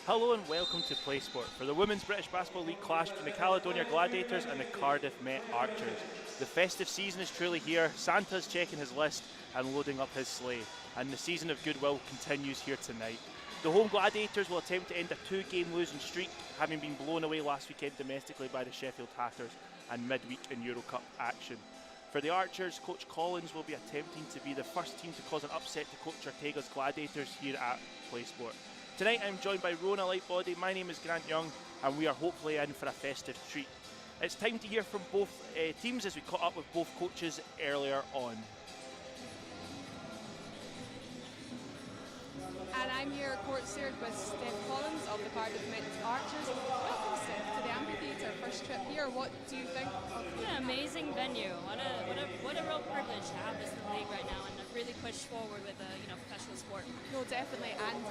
Hello and welcome to Play Sport for the Women's British Basketball League clash between the Caledonia Gladiators and the Cardiff Met Archers. The festive season is truly here, Santa's checking his list and loading up his sleigh, and the season of goodwill continues here tonight. The home Gladiators will attempt to end a two-game losing streak, having been blown away last weekend domestically by the Sheffield Hatters and midweek in Euro Cup action. For the Archers, Coach Collins will be attempting to be the first team to cause an upset to Coach Ortega's Gladiators here at Play Sport. Tonight I'm joined by Rona Lightbody, my name is Grant Young, and we are hopefully in for a festive treat. It's time to hear from both teams as we caught up with both coaches earlier on. And I'm here courtside with Steph Collins of the Cardiff Met Archers. Welcome, Steph, to the amphitheatre. First trip here. What do you think of Yeah, amazing venue. What a real privilege to have this in the league right now and really push forward with a professional sport. No, definitely. And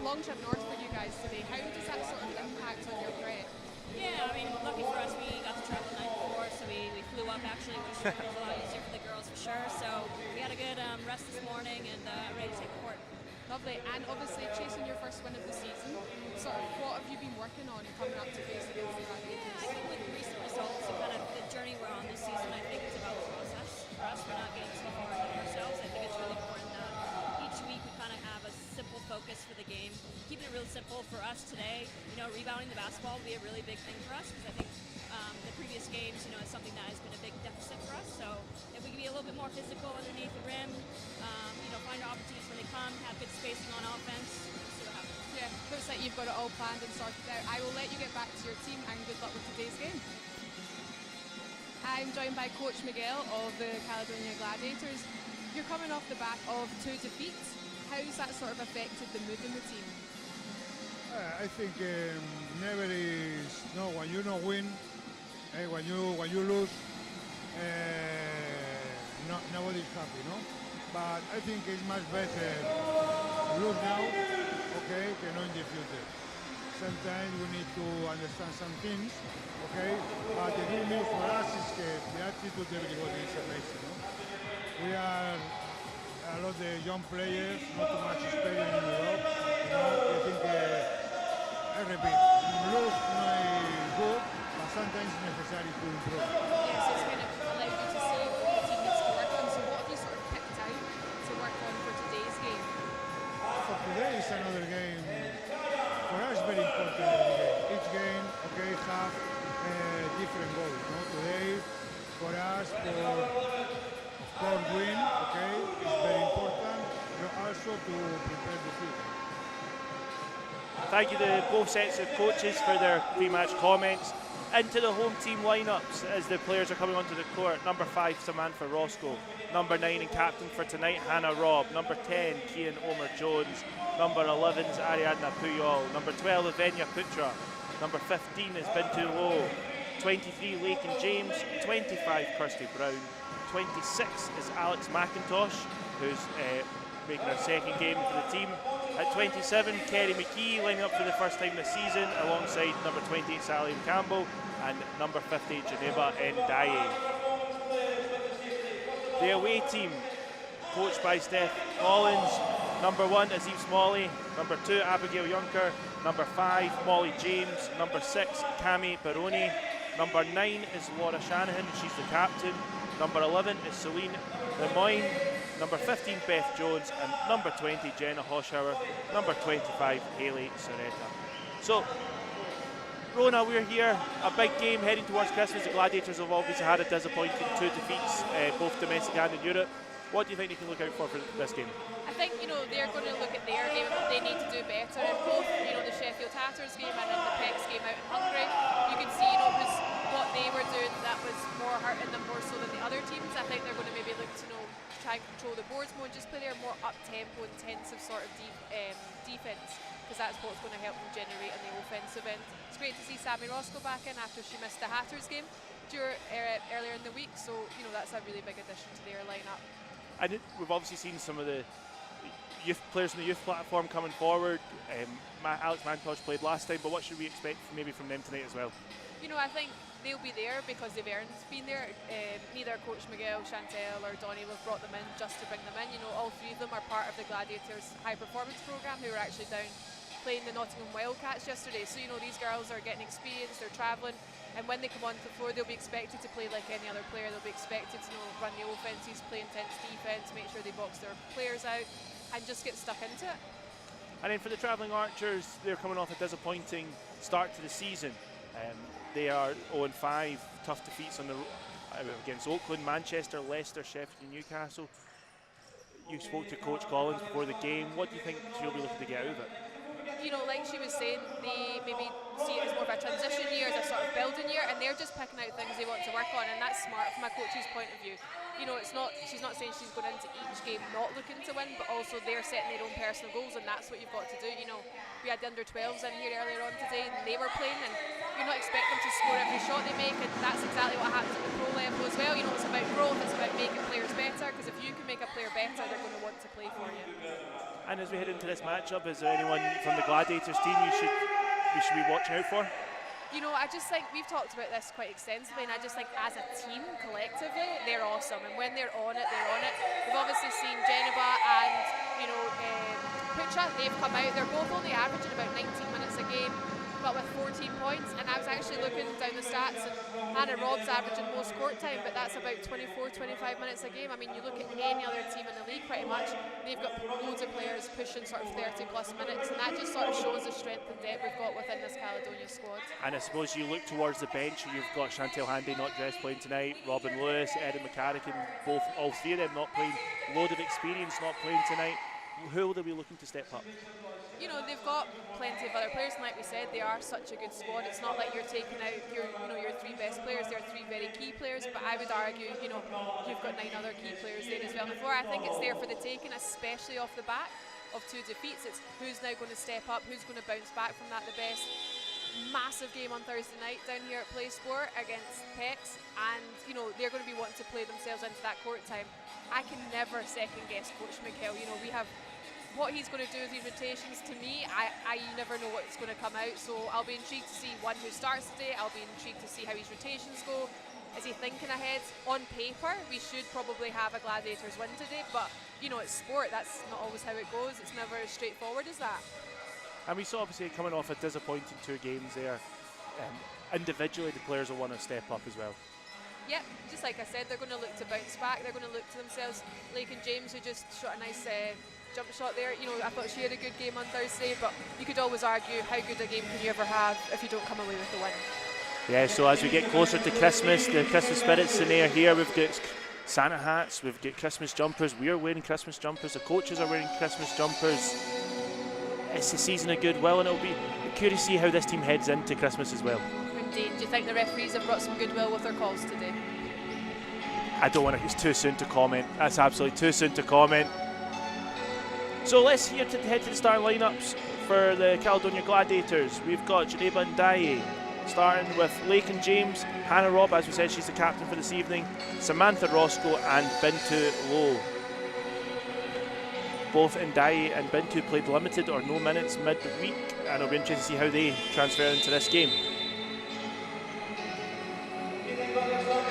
long trip north for you guys today. How does that sort of impact on your prep? Yeah, I mean, lucky for us, we got to travel the night before, so we flew up actually, which was a lot easier for the girls for sure. So we had a good rest this morning and ready to take the court. Lovely. And obviously chasing your first win of the season, sort of what have you been working on coming up to face against the Gladiators? I think with recent results and kind of the journey we're on this season, I think it's about the process. For us, we're not getting too far ahead of ourselves. I think it's really important that each week we kind of have a simple focus for the game. Keeping it real simple for us today, rebounding the basketball will be a really big thing for us because I think the previous games, is something that has been a big deficit for us. So if we can be a little bit more physical underneath the rim, find our opportunities when they come, have good spacing on offense, we'll see what happens. Yeah, looks like you've got it all planned and sorted out. I will let you get back to your team and good luck with today's game. I'm joined by Coach Miguel of the Caledonia Gladiators. You're coming off the back of 2 defeats. How's that sort of affected the mood in the team? I think never is when you don't win, when you lose, nobody's happy, But I think it's much better lose now, okay, than in the future. Sometimes we need to understand some things, okay. But the good news for us is the attitude of everybody is amazing. We are a lot of young players, not too much experience in Europe. I think I repeat, lose is good, but sometimes it's necessary to improve. Yes, it's kind of allowed you to see what the team needs to work on. So what have you sort of picked out to work on for today's game? For today is another game. For us, very important every game. Each game, okay, have different goals. Today, for us, for win, okay, is very important. But also to prepare the future. Thank you to both sets of coaches for their pre-match comments. Into the home team lineups as the players are coming onto the court. Number 5, Samantha Roscoe. Number 9 and captain for tonight, Hannah Robb. Number 10, Kian Omer Jones. Number 11 is Ariadna Puyol. Number 12, Evenya Putra. Number 15 is Bintu Low. 23, Lakin James. 25, Kirsty Brown. 26 is Alex McIntosh, who's making her second game for the team. At 27, Kerry McKee lining up for the first time this season alongside number 28, Sally Campbell, and number 50, Geneva Ndiaye. The away team, coached by Steph Collins. Number 1, Azim Smalley. Number 2, Abigail Juncker. Number 5, Molly James. Number 6, Cami Baroni. Number 9 is Laura Shanahan, she's the captain. Number 11 is Celine Lemoyne. Number 15, Beth Jones, and number 20, Jenna Hoshauer. Number 25, Hayley Soretta. So, Rona, we're here, a big game heading towards Christmas. The Gladiators have obviously had a disappointing 2 defeats, both domestic and in Europe. What do you think they can look out for this game? I think, they're going to look at their game. They need to do better in both, the Sheffield Hatters game and in the PEX game out in Hungary. You can see, it was what they were doing that was more hurting them more so than the other teams. I think they're going to maybe look to, try and control the boards more and just play their more up-tempo, intensive sort of defence, because that's what's going to help them generate in the offensive end. It's great to see Sammy Roscoe back in after she missed the Hatters game earlier in the week, so that's a really big addition to their lineup. And we've obviously seen some of the youth players on the youth platform coming forward. Alex McIntosh played last time, but what should we expect maybe from them tonight as well? I think they'll be there because they've earned being there. Neither Coach Miguel, Chantel or Donnie have brought them in just to bring them in. All 3 of them are part of the Gladiators high performance programme who were actually down playing the Nottingham Wildcats yesterday. So, you know, these girls are getting experience, they're travelling, and when they come onto the floor, they'll be expected to play like any other player. They'll be expected to, you know, run the offences, play intense defence, make sure they box their players out, and just get stuck into it. And then for the travelling Archers, they're coming off a disappointing start to the season. They are 0-5, tough defeats on the against Oakland, Manchester, Leicester, Sheffield and Newcastle. You spoke to Coach Collins before the game. What do you think she'll be looking to get out of it? You know, like she was saying, they maybe see it as more of a transition year, as a sort of building year, and they're just picking out things they want to work on, and that's smart from a coach's point of view. You know, she's not saying she's going into each game not looking to win, but also they're setting their own personal goals, and that's what you've got to do. You know, we had the under-12s in here earlier on today, and they were playing, and you're not expecting them to score every shot they make, and that's exactly what happens at the pro level as well. You know, it's about growth, it's about making players better, because if you can make a player better, they're going to want to play for you. And as we head into this matchup, is there anyone from the Gladiators team we should be watching out for? You know, I just think we've talked about this quite extensively, and I just think as a team, collectively, they're awesome. And when they're on it, they're on it. We've obviously seen Geneva and, you know, Pucha, they've come out. They're both only averaging about 19 minutes a game, but with 14 points. And I was actually looking down the stats, and Hannah Robb's averaging most court time, but that's about 24, 25 minutes a game. I mean, you look at any other team in the league pretty much, they've got loads of players pushing sort of 30 plus minutes, and that just sort of shows the strength and depth we've got within this Caledonia squad. And I suppose you look towards the bench, you've got Chantel Handy not dressed playing tonight, Robin Lewis, Erin McCarrick, all three of them not playing, load of experience not playing tonight. Who will they be looking to step up? You know, they've got plenty of other players, and like we said, they are such a good squad. It's not like you're taking out your three best players. They're three very key players, but I would argue, you know, you've got 9 other key players there as well. And before, I think it's there for the taking, especially off the back of 2 defeats. It's who's now going to step up, who's going to bounce back from that the best. Massive game on Thursday night down here at PlaySport against Pecs, and you know they're going to be wanting to play themselves into that court time. I can never second guess Coach Mikel. You know, we have what he's going to do with these rotations. To me, I never know what's going to come out, so I'll be intrigued to see who starts today. I'll be intrigued to see how his rotations go. Is he thinking ahead? On paper, we should probably have a Gladiators win today, but you know, it's sport. That's not always how it goes. It's never as straightforward as that. And we saw obviously coming off a disappointing 2 games there. Individually, the players will want to step up as well. Yep, just like I said, they're going to look to bounce back. They're going to look to themselves. Lakin James, who just shot a nice jump shot there. You know, I thought she had a good game on Thursday, but you could always argue how good a game can you ever have if you don't come away with the win. Yeah, so as we get closer to Christmas, the Christmas spirit's in the air here. We've got Santa hats, we've got Christmas jumpers. We're wearing Christmas jumpers. The coaches are wearing Christmas jumpers. It's a season of goodwill, and it'll be curious to see how this team heads into Christmas as well. Indeed. Do you think the referees have brought some goodwill with their calls today? I don't want to, it's too soon to comment. That's absolutely too soon to comment. So let's head to the starting lineups for the Caledonia Gladiators. We've got Geneva Ndaye starting with Lakin James, Hannah Robb, as we said, she's the captain for this evening, Samantha Roscoe and Bintu Lowe. Both Ndaye and Bintu played limited or no minutes mid-week, and it'll be interesting to see how they transfer into this game.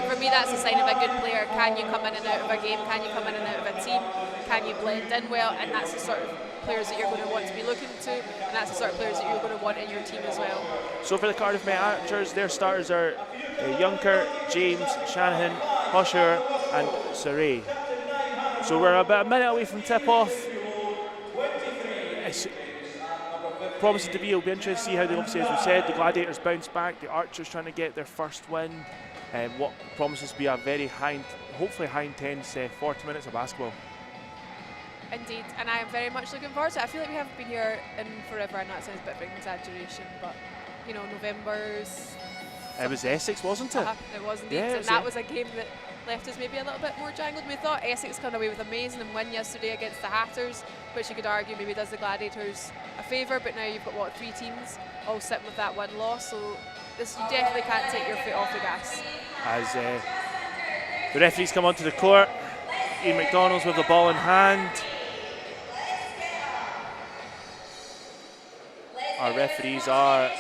For me, that's a sign of a good player. Can you come in and out of a game? Can you come in and out of a team? Can you blend in well? And that's the sort of players that you're going to want to be looking to, and that's the sort of players that you're going to want in your team as well. So for the Cardiff Met Archers, their starters are Junker, James, Shanahan, Hosher and Saray. So we're about a minute away from tip-off. It's promising to be, it'll be interesting to see how they, obviously, as we said, the Gladiators bounce back, the Archers trying to get their first win, and what promises to be a very high, hopefully high intense 40 minutes of basketball. Indeed, and I am very much looking forward to it. I feel like we haven't been here in forever, and that sounds a bit of an exaggeration, but you know, November's... It was Essex, wasn't it? It was indeed, Yeah, and that was a game that left us maybe a little bit more jangled. We thought Essex came away with an amazing win yesterday against the Hatters, which you could argue maybe does the Gladiators a favour, but now you've got, what, 3 teams all sitting with that one loss, so this, you definitely can't take your foot off the gas. As the referees come onto the court, Ian McDonald's with the ball in hand. Our referees are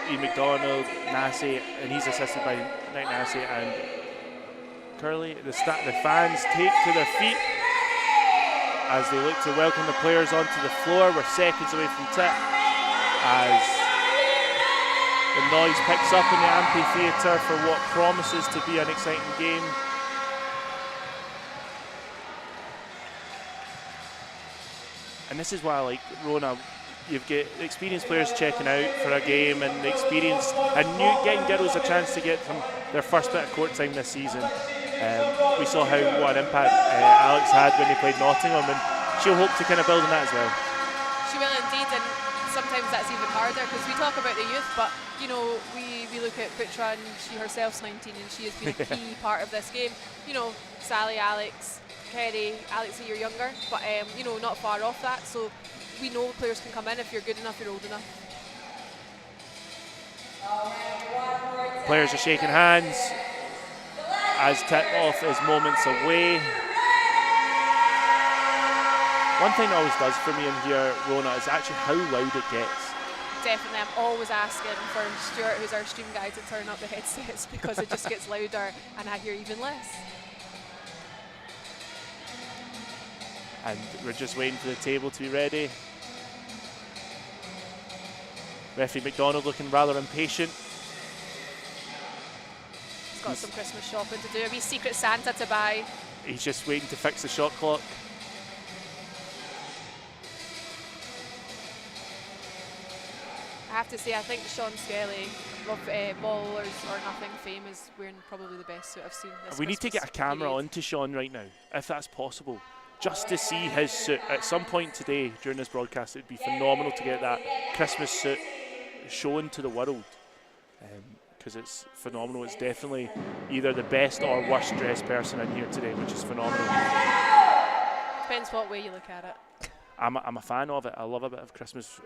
Ian McDonald, Nassi, and he's assisted by Nick Nassi and Curley. The fans take to their feet. as they look to welcome the players onto the floor. We're seconds away from tip as the noise picks up in the amphitheatre for what promises to be an exciting game. And this is why I like Rona. You've got experienced players checking out for a game, and experienced and getting girls a chance to get their first bit of court time this season. We saw what an impact Alex had when they played Nottingham, and she'll hope to kind of build on that as well. She will indeed, and sometimes that's even harder because we talk about the youth, but you know, we look at Putra, and she herself's 19 and she has been a key part of this game. You know, Sally, Alex, Kerry, Alex a year younger, but you know, not far off that. So we know players can come in if you're good enough, you're old enough. Players are shaking hands as tip-off is moments away. One thing that always does for me in here, Rona, is actually how loud it gets. Definitely, I'm always asking for Stuart, who's our stream guy, to turn up the headsets because it just gets louder and I hear even less. And we're just waiting for the table to be ready. Referee McDonald looking rather impatient. He's got some Christmas shopping to do, a wee secret Santa to buy. He's just waiting to fix the shot clock. I have to say, I think Sean Skelly, Ballers or Nothing fame, is wearing probably the best suit I've seen this We need to get a camera onto Sean right now, if that's possible, just to see his suit. At some point today during this broadcast, it would be phenomenal to get that Christmas suit shown to the world, because it's phenomenal. It's definitely either the best or worst dressed person in here today, which is phenomenal. Depends what way you look at it. I'm a fan of it. I love a bit of Christmas.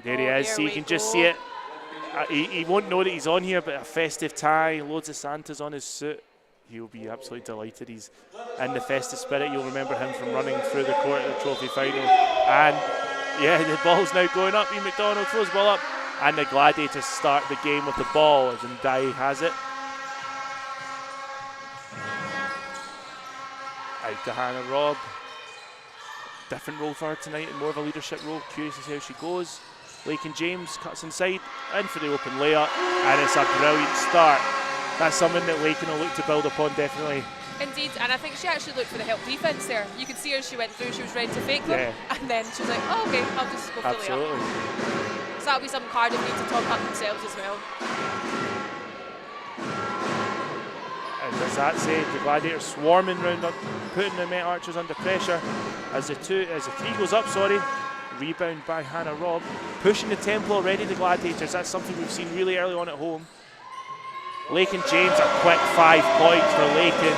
There he is, so you can just see it. He won't know that he's on here, but a festive tie, loads of Santas on his suit. He'll be absolutely delighted. He's in the festive spirit. You'll remember him from running through the court at the trophy final. And yeah, the ball's now going up. Ian McDonald throws the ball up, and the Gladiators start the game with the ball as Ndai has it. Out to Hannah Robb. Different role for her tonight, and more of a leadership role. Curious to see how she goes. Lakin James cuts inside, in for the open layup, and it's a brilliant start. That's something that Lakin will look to build upon, definitely. Indeed, and I think she actually looked for the help defence there. You could see her as she went through, she was ready to fake them, and then she was like, oh, okay, I'll just go for the layup. Absolutely. So that'll be something Cardiff need to talk up themselves as well. And as that said, the Gladiators swarming round, putting the Met Archers under pressure as the three goes up, Rebound by Hannah Robb. Pushing the tempo already, the Gladiators. That's something we've seen really early on at home. Lakin James, a quick 5 points for Lakin.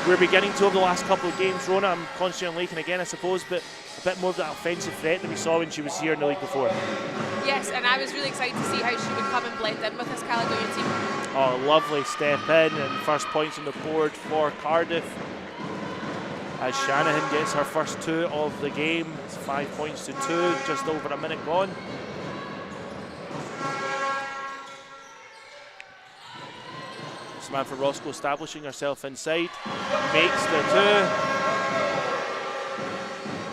We're beginning to over the last couple of games. Rona, I'm concentrating on Lakin again, I suppose, but a bit more of that offensive threat that we saw when she was here in the league before. Yes, and I was really excited to see how she would come and blend in with this Caledonia team. Oh, lovely step in, and first points on the board for Cardiff. As Shanahan gets her first 2 of the game. It's 5 points to 2, just over a minute gone. Samantha Roscoe establishing herself inside, makes the 2.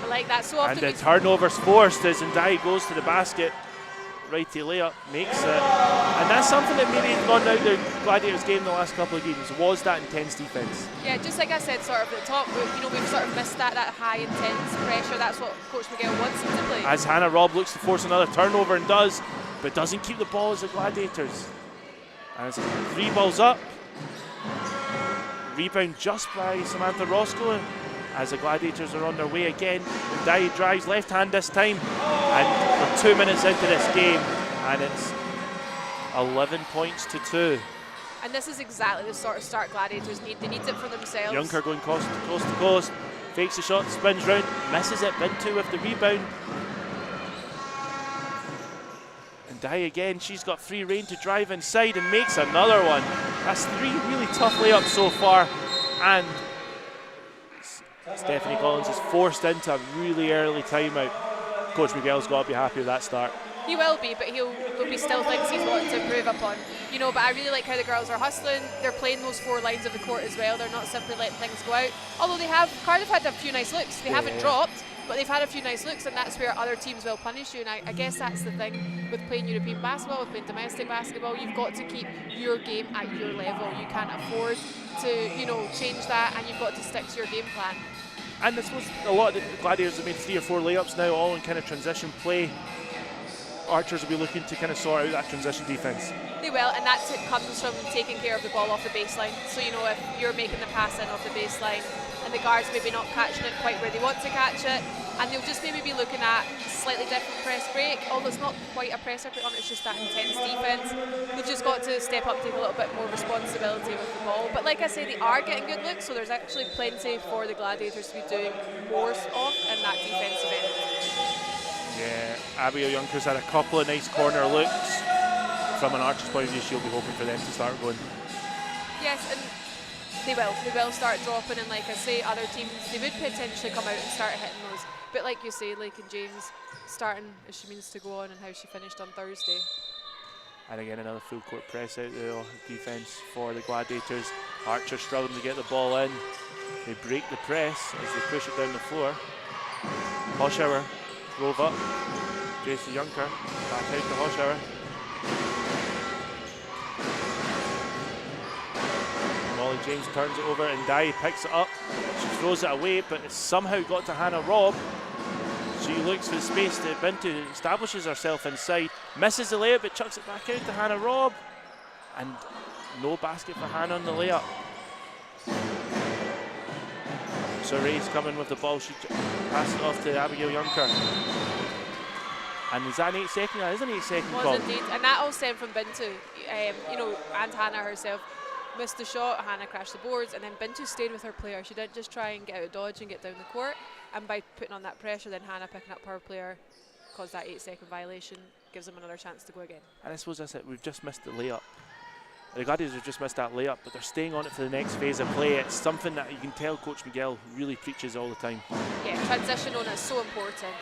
I like that so often. And the turnover's forced as Ndai goes to the basket. Righty layup, makes it. And that's something that maybe has gone out the Gladiators game the last couple of games, was that intense defence. Yeah, just like I said, sort of at the top, you know, we've sort of missed that high intense pressure. That's what Coach Miguel wants them to play. As Hannah Robb looks to force another turnover and does, but doesn't keep the ball as the Gladiators. As 3 balls up. Rebound just by Samantha Roscoe as the Gladiators are on their way again. Ndai drives left hand this time, and we're 2 minutes into this game, and it's 11 points to 2. And this is exactly the sort of start Gladiators need. They need it for themselves. Junker going coast to coast, fakes the shot, spins round, misses it. Bintu with the rebound. Ndai again, she's got free reign to drive inside and makes another one. That's 3 really tough layups so far, and Stephanie Collins is forced into a really early timeout. Coach Miguel's got to be happy with that start. He will be, but there'll be still things he's wanting to improve upon. You know, but I really like how the girls are hustling. They're playing those 4 lines of the court as well. They're not simply letting things go out. Although Cardiff had a few nice looks. They haven't dropped, but they've had a few nice looks, and that's where other teams will punish you. And I guess that's the thing with playing European basketball, with playing domestic basketball. You've got to keep your game at your level. You can't afford to, you know, change that, and you've got to stick to your game plan. And I suppose a lot of the Gladiators have made 3 or 4 layups now, all in kind of transition play. Archers will be looking to kind of sort out that transition defence. They will, and that comes from taking care of the ball off the baseline. So, you know, if you're making the pass in off the baseline and the guards maybe not catching it quite where they want to catch it, and they'll just maybe be looking at slightly different press break, although it's not quite a press break on it, it's just that intense defence. They've just got to step up and take a little bit more responsibility with the ball. But like I say, they are getting good looks, so there's actually plenty for the Gladiators to be doing more of in that defensive end. Yeah, Abigail Younker's had a couple of nice corner looks. From an Archer's point of view, she'll be hoping for them to start going. Yes, and they will start dropping, and like I say, other teams, they would potentially come out and start hitting those. But like you say, Lakin James starting as she means to go on and how she finished on Thursday. And again, another full court press out the defence for the Gladiators. Archer struggling to get the ball in. They break the press as they push it down the floor. Hoshauer drove up. Tracy Junker back out to Hoshauer. Molly James turns it over and Dye picks it up. She throws it away, but it's somehow got to Hannah Robb. She looks for the space to Bintu, establishes herself inside, misses the layup, but chucks it back out to Hannah Robb. And no basket for Hannah on the layup. So Ray's coming with the ball. She passes it off to Abigail Junker. And is that an 8-second? That is an 8-second call. Was indeed, and that all stemmed from Bintu. You know, and Hannah herself missed the shot. Hannah crashed the boards, and then Bintu stayed with her player. She didn't just try and get out of dodge and get down the court. And by putting on that pressure, then Hannah picking up her player caused that 8-second violation, gives them another chance to go again. And I suppose that's it. We've just missed the layup. The Gladiators have just missed that layup, but they're staying on it for the next phase of play. It's something that you can tell Coach Miguel really preaches all the time. Yeah, transition on it is so important.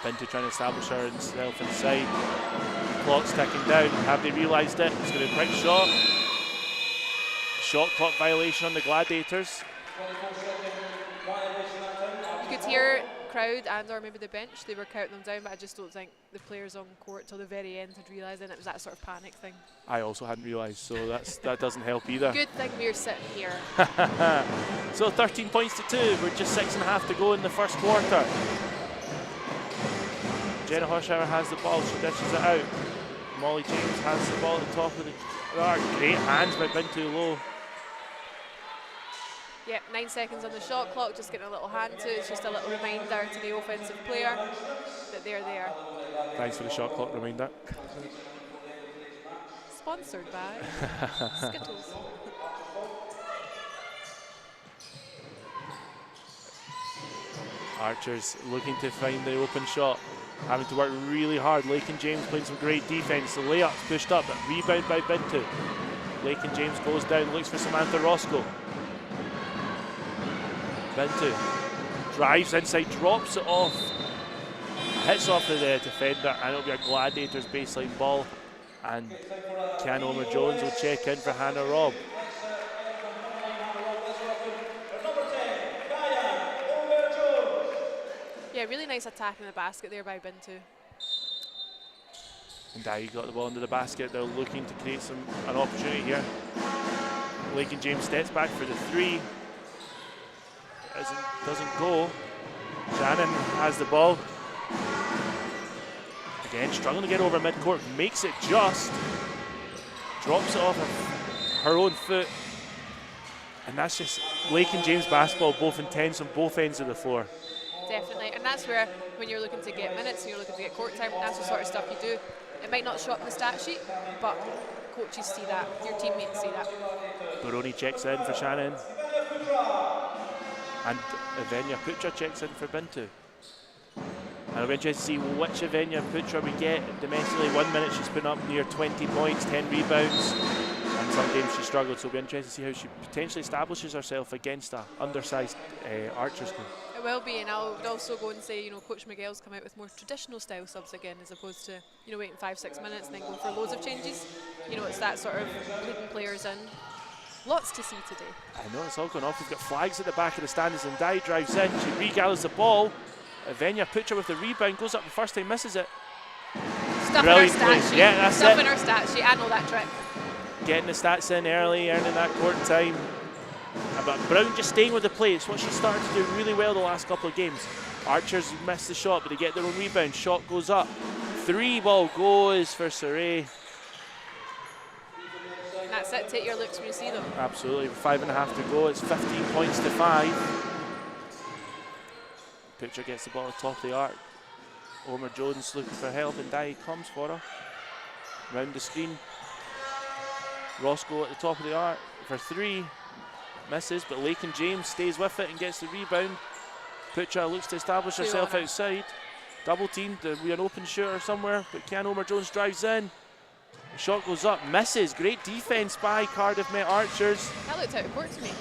Bintu trying to establish herself inside. Clock's ticking down. Have they realised it? It's going to be a quick shot. Shot clock violation on the Gladiators. You could hear crowd and or maybe the bench, they were counting them down, but I just don't think the players on court till the very end had realised, and it was that sort of panic thing. I also hadn't realised, so that doesn't help either. Good thing we're sitting here. So 13 points to 2. We're just 6.5 to go in the first quarter. Jenna Hoshauer has the ball, she dishes it out. Molly James has the ball at the top of the arc. Great hands by Bintu Low. Yep, 9 seconds on the shot clock, just getting a little hand to it. It's just a little reminder to the offensive player that they're there. Thanks for the shot clock reminder. Sponsored by Skittles. Archers looking to find the open shot. Having to work really hard. Lakin James playing some great defence. The layup's pushed up, but rebound by Bintu. Lakin James goes down, looks for Samantha Roscoe. Bintu drives inside, drops it off. Hits off of the defender, and it'll be a Gladiators baseline ball. And Kiana Omer-Jones will check in for Hannah Robb. Yeah, really nice attack in the basket there by Bintu. And Dye got the ball into the basket. They're looking to create an opportunity here. Lakin James steps back for the 3. Doesn't go. Shannon has the ball. Again, struggling to get over midcourt. Makes it just. Drops it off of her own foot. And that's just Lakin James basketball, both intense on both ends of the floor. Definitely, and that's where, when you're looking to get minutes and you're looking to get court time, that's the sort of stuff you do. It might not show up in the stat sheet, but coaches see that, your teammates see that. Baroni checks in for Shannon. And Evenya Putra checks in for Bintu. And I'll be interested to see which Evenya Putra we get domestically. 1 minute she's putting up near 20 points, 10 rebounds. And some games she struggled, so it'll be interesting to see how she potentially establishes herself against a undersized Archers team. It will be, and I'll also go and say, Coach Miguel's come out with more traditional style subs again, as opposed to, waiting 5-6 minutes and then going for loads of changes. It's that sort of leading players in. Lots to see today. I know, it's all going off. We've got flags at the back of the stand as Ndai drives in. She regathers the ball. Venya Putra with the rebound, goes up the first time, misses it. Stuff in her Brilliant stat plays. sheet. Yeah, that's Stuff it. in her stat sheet. I know that trick. Getting the stats in early, earning that court time. But Brown just staying with the play. It's what she started to do really well the last couple of games. Archers missed the shot, but they get their own rebound. Shot goes up. 3 ball goes for Surrey. And that's it. Take your looks when you see them. Absolutely. 5.5 to go. It's 15 points to 5. Pitcher gets the ball at the top of the arc. Omer Jones looking for help, and Dai comes for her. Round the screen. Roscoe at the top of the arc for 3. Misses, but Lakin James stays with it and gets the rebound. Putra looks to establish herself outside. Double teamed, we an open shooter somewhere, but can Omer Jones drives in. The shot goes up, misses. Great defense by Cardiff Met Archers. That looked out of court to me.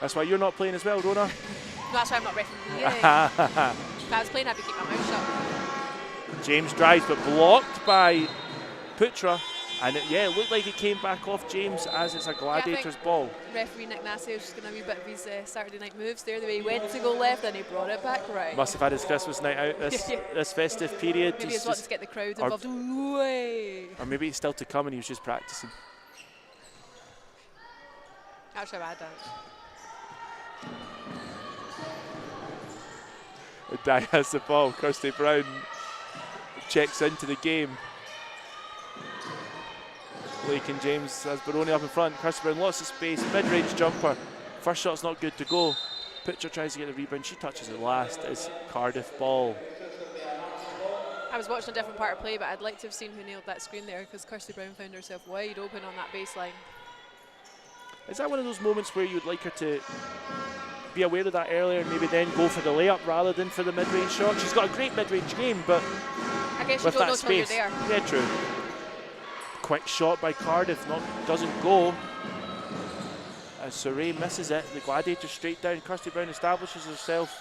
That's why you're not playing as well, Rona. No, that's why I'm not refereeing. If I was playing, I'd be keeping my mouth shut. James drives, but blocked by Putra. And it looked like it came back off James as it's a Gladiators ball. Referee Nick Nassy was just going to be a bit of his Saturday night moves there, the way he went to go left and he brought it back right. Must have had his Christmas night out this festive period. Maybe he's wanting to get the crowd involved. Or maybe it's still to come and he was just practicing. That's how I done it. Dai has the ball. Kirsty Brown checks into the game. Lakin James has Baroni up in front. Kirsty Brown, lots of space. Mid-range jumper. First shot's not good to go. Pitcher tries to get the rebound. She touches it last. It's Cardiff ball. I was watching a different part of play, but I'd like to have seen who nailed that screen there, because Kirsty Brown found herself wide open on that baseline. Is that one of those moments where you'd like her to be aware of that earlier and maybe then go for the layup rather than for the mid-range shot? She's got a great mid-range game, but I guess you with don't that know till you're space. there. Yeah, true. Quick shot by Cardiff, doesn't go. As Surrey misses it, the Gladiators straight down. Kirsty Brown establishes herself.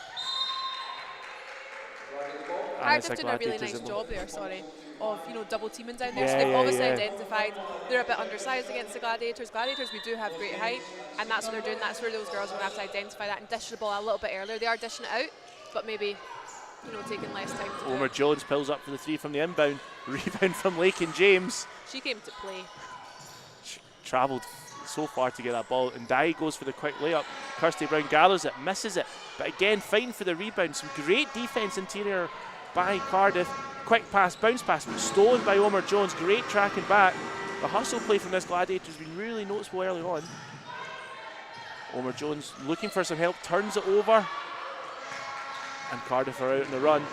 Cardiff did a really nice job there, of double teaming down there. So they've obviously identified they're a bit undersized against the Gladiators. Gladiators, we do have great height, and that's what they're doing. That's where those girls are going to have to identify that and dish the ball a little bit earlier. They are dishing it out, but maybe taking less time to do Omer it. Jones pulls up for the 3 from the inbound. Rebound from Lakin James. She came to play. Travelled so far to get that ball, and Dai goes for the quick layup. Kirsty Brown gathers it, misses it, but again fighting for the rebound. Some great defence interior by Cardiff. Quick pass, bounce pass, but stolen by Omer Jones. Great tracking back. The hustle play from this Gladiator has been really noticeable early on. Omer Jones looking for some help, turns it over, and Cardiff are out on the run.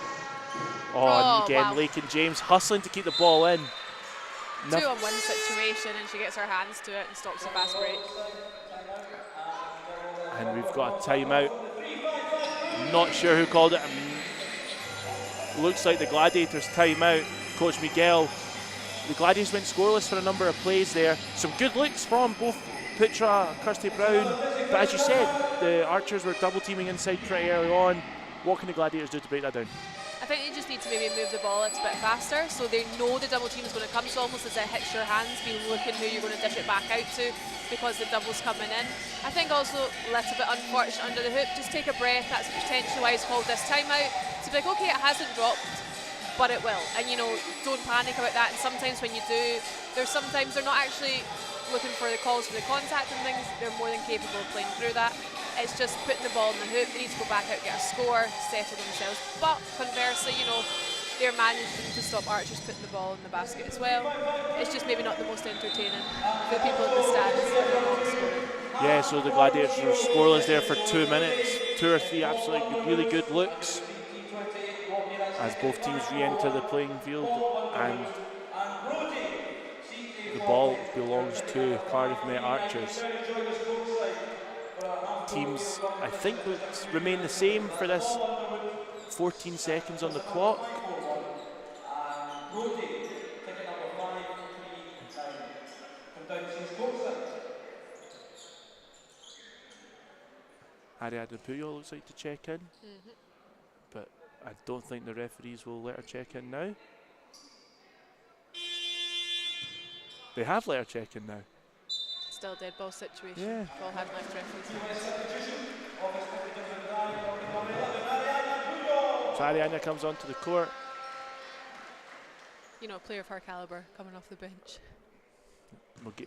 And again, wow. Lakin James hustling to keep the ball in. 2-on-1 situation, and she gets her hands to it and stops the fast break. And we've got a timeout. Not sure who called it. Looks like the Gladiators timeout. Coach Miguel. The Gladiators went scoreless for a number of plays there. Some good looks from both Putra and Kirsty Brown. But as you said, the Archers were double teaming inside pretty early on. What can the Gladiators do to break that down? I think they just need to maybe move the ball a little bit faster, so they know the double team is going to come. So almost as it hits your hands, be looking who you're going to dish it back out to, because the double's coming in. I think also a little bit unfortunate under the hoop. Just take a breath. That's potentially why he's called this timeout. To be like, okay, it hasn't dropped, but it will. And don't panic about that. And sometimes when you do, sometimes they're not actually looking for the calls for the contact and things. They're more than capable of playing through that. It's just putting the ball in the hoop. They need to go back out, get a score, settle themselves. But conversely, they're managing to stop Archers putting the ball in the basket as well. It's just maybe not the most entertaining for the people in the stands. Yeah, so the Gladiators were scoreless there for 2 minutes. 2 or 3 absolutely really good looks as both teams re-enter the playing field, and the ball belongs to Cardiff Met Archers. Teams, I think, will remain the same for this. 14 seconds on the clock. Ariadne Puyol looks like to check in, but I don't think the referees will let her check in now. They have let her check in now. Still dead ball situation. Yeah. Ball hadn't left referee's hands. So Ariadne comes onto the court. You know, a player of her calibre coming off the bench.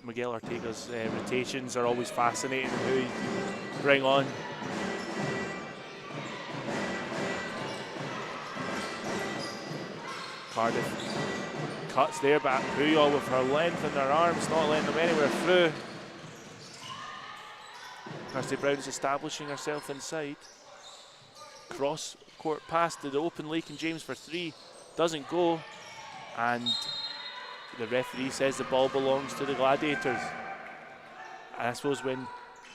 Miguel Ortega's rotations are always fascinating, who you bring on. Cardiff cuts there, but Puyol with her length and her arms not letting them anywhere through. Kirsty Brown's establishing herself inside. Cross court pass to the open Lakin James for 3. Doesn't go. And the referee says the ball belongs to the Gladiators. And I suppose when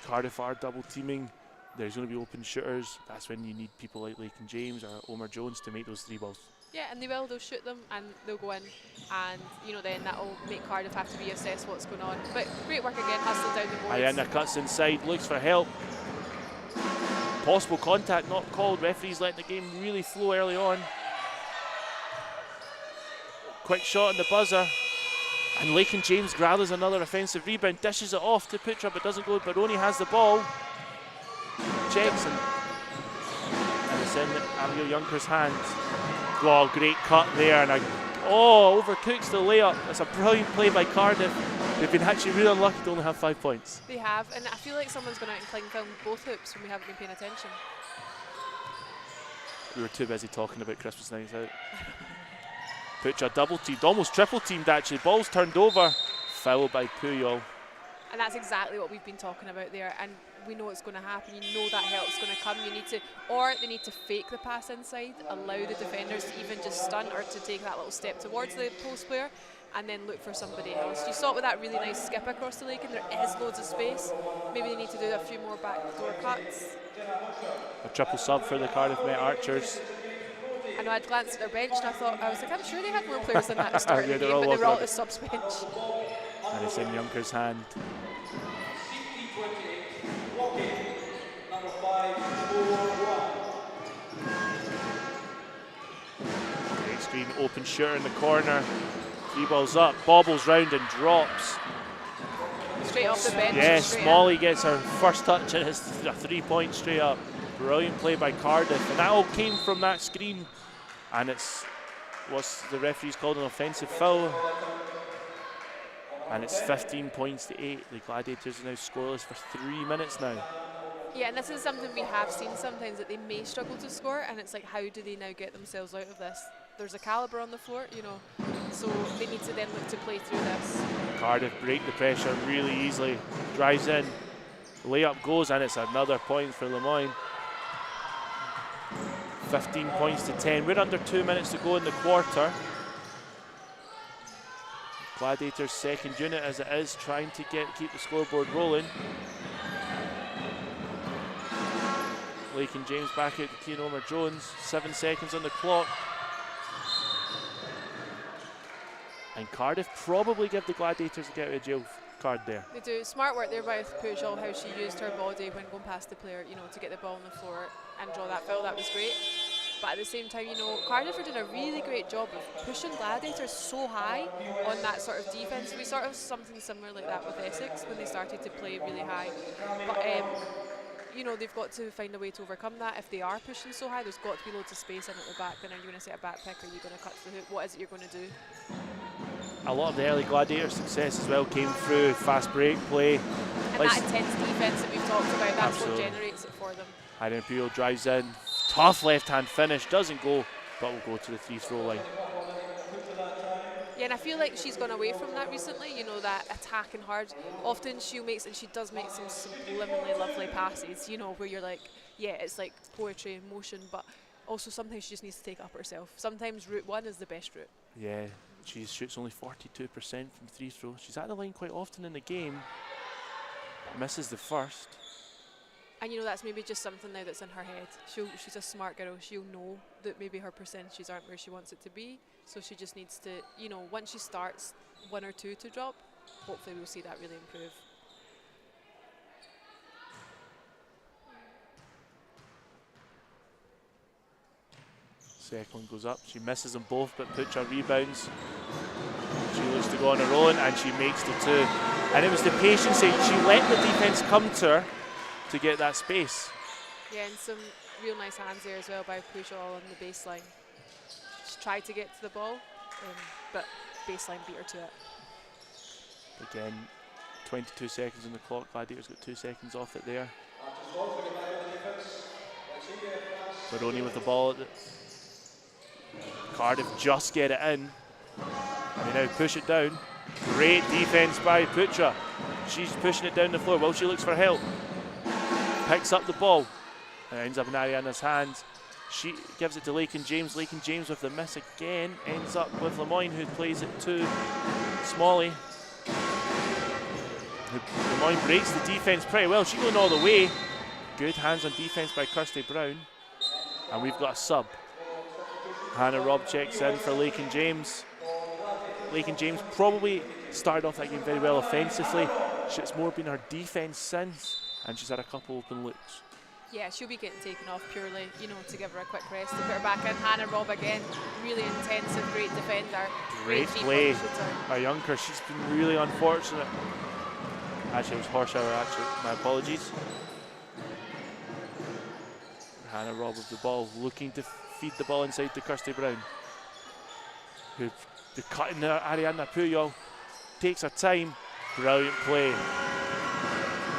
Cardiff are double teaming, there's going to be open shooters. That's when you need people like Lakin James or Omar Jones to make those 3 balls. Yeah, and they will. They'll shoot them and they'll go in, and you know then that'll make Cardiff have to reassess what's going on. But great work again, hustling down the boards. Ariadne cuts inside, looks for help. Possible contact not called. Referees letting the game really flow early on. Quick shot on the buzzer, and Lakin James gathers another offensive rebound, dishes it off to Putra, but doesn't go. Baroni has the ball, checks, and it's in Abigail Junker's hands. Oh, great cut there, and overcooks the layup. That's a brilliant play by Cardiff. They've been actually really unlucky to only have 5 points. They have, and I feel like someone's gone out and cling film both hoops when we haven't been paying attention. We were too busy talking about Christmas nights out. Putra double teamed, almost triple teamed actually. Ball's turned over, foul by Puyol. And that's exactly what we've been talking about there. And we know it's going to happen. You know that help's going to come. You need to, or they need to fake the pass inside, allow the defenders to even just stunt or to take that little step towards the post player, and then look for somebody else. You saw it with that really nice skip across the lake, and there is loads of space. Maybe they need to do a few more backdoor cuts. A triple sub for the Cardiff Met Archers. I know I'd glanced at their bench and I was like, I'm sure they had more players than that at the start Yeah, of the game, but they were all at the subs bench. And it's in Junker's hand. Great screen, open shooter in the corner. 3 balls up, bobbles round and drops. Straight off the bench. Yes, Molly gets her first touch and it's a 3-point straight up. Brilliant play by Cardiff, and that all came from that screen. And it's what's the referee's called an offensive foul. And it's 15 points to 8. The Gladiators are now scoreless for 3 minutes now. Yeah, and this is something we have seen sometimes, that they may struggle to score, and it's like, how do they now get themselves out of this? There's a calibre on the floor, you know, so they need to then look to play through this. Cardiff break the pressure really easily. Drives in, layup goes, and it's another point for Lemoyne. 15 points to 10. We're under 2 minutes to go in the quarter. Gladiators' second unit as it is, trying to keep the scoreboard rolling. Lakin James back out to Keane Omer Jones. 7 seconds on the clock. And Cardiff probably give the Gladiators a get out of jail card there. They do. Smart work there by Pujol, how she used her body when going past the player, you know, to get the ball on the floor and draw that foul. That was great. But at the same time, you know, Cardiff are doing a really great job of pushing Gladiators so high on that sort of defence. We sort of something similar like that with Essex when they started to play really high. But, you know, they've got to find a way to overcome that. If they are pushing so high, there's got to be loads of space in at the back. Then are you going to set a back pick? Are you going to cut to the hoop? What is it you're going to do? A lot of the early Gladiator success as well came through fast break play. And that intense defence that we've talked about, that's Absolutely. What generates it for them. Ariadne Puyol drives in, tough left-hand finish, doesn't go, but will go to the free-throw line. Yeah, and I feel like she's gone away from that recently, you know, that attacking hard. Often she does make some subliminally lovely passes, you know, where you're like, yeah, it's like poetry in motion, but also sometimes she just needs to take up herself. Sometimes route 1 is the best route. Yeah, she shoots only 42% from free throw. She's at the line quite often in the game. Misses the first. And you know, that's maybe just something now that's in her head. She's a smart girl. She'll know that maybe her percentages aren't where she wants it to be. So she just needs to, you know, once she starts 1 or 2 to drop, hopefully we'll see that really improve. Second one goes up. She misses them both, but Pucha rebounds. She looks to go on her own, and she makes the two. And it was the patience. She let the defense come to her to get that space. Yeah, and some real nice hands there as well by Pucha on the baseline. She tried to get to the ball, but baseline beat her to it. Again, 22 seconds on the clock. Gladiators got 2 seconds off it there. Baroni with the ball. Cardiff just get it in. And they now push it down. Great defense by Pucha. She's pushing it down the floor while she looks for help. Picks up the ball. And it ends up in Ariana's hands. She gives it to Lakin James. Lakin James with the miss again. Ends up with Lemoyne, who plays it to Smalley. Lemoyne breaks the defense pretty well. She's going all the way. Good hands on defense by Kirsty Brown. And we've got a sub. Hannah Robb checks in for Lakin James. Lakin James probably started off that game very well offensively. It's more been her defense since, and she's had a couple open looks. Yeah, she'll be getting taken off purely, to give her a quick rest, to put her back in. Hannah Robb again, really intensive, great defender. Great play by Junker. She's been really unfortunate. Actually, it was Horshauer, actually. My apologies. Hannah Robb with the ball, looking to feed the ball inside to Kirsty Brown. Who the cut in there, Ariana Puyol takes her time. Brilliant play.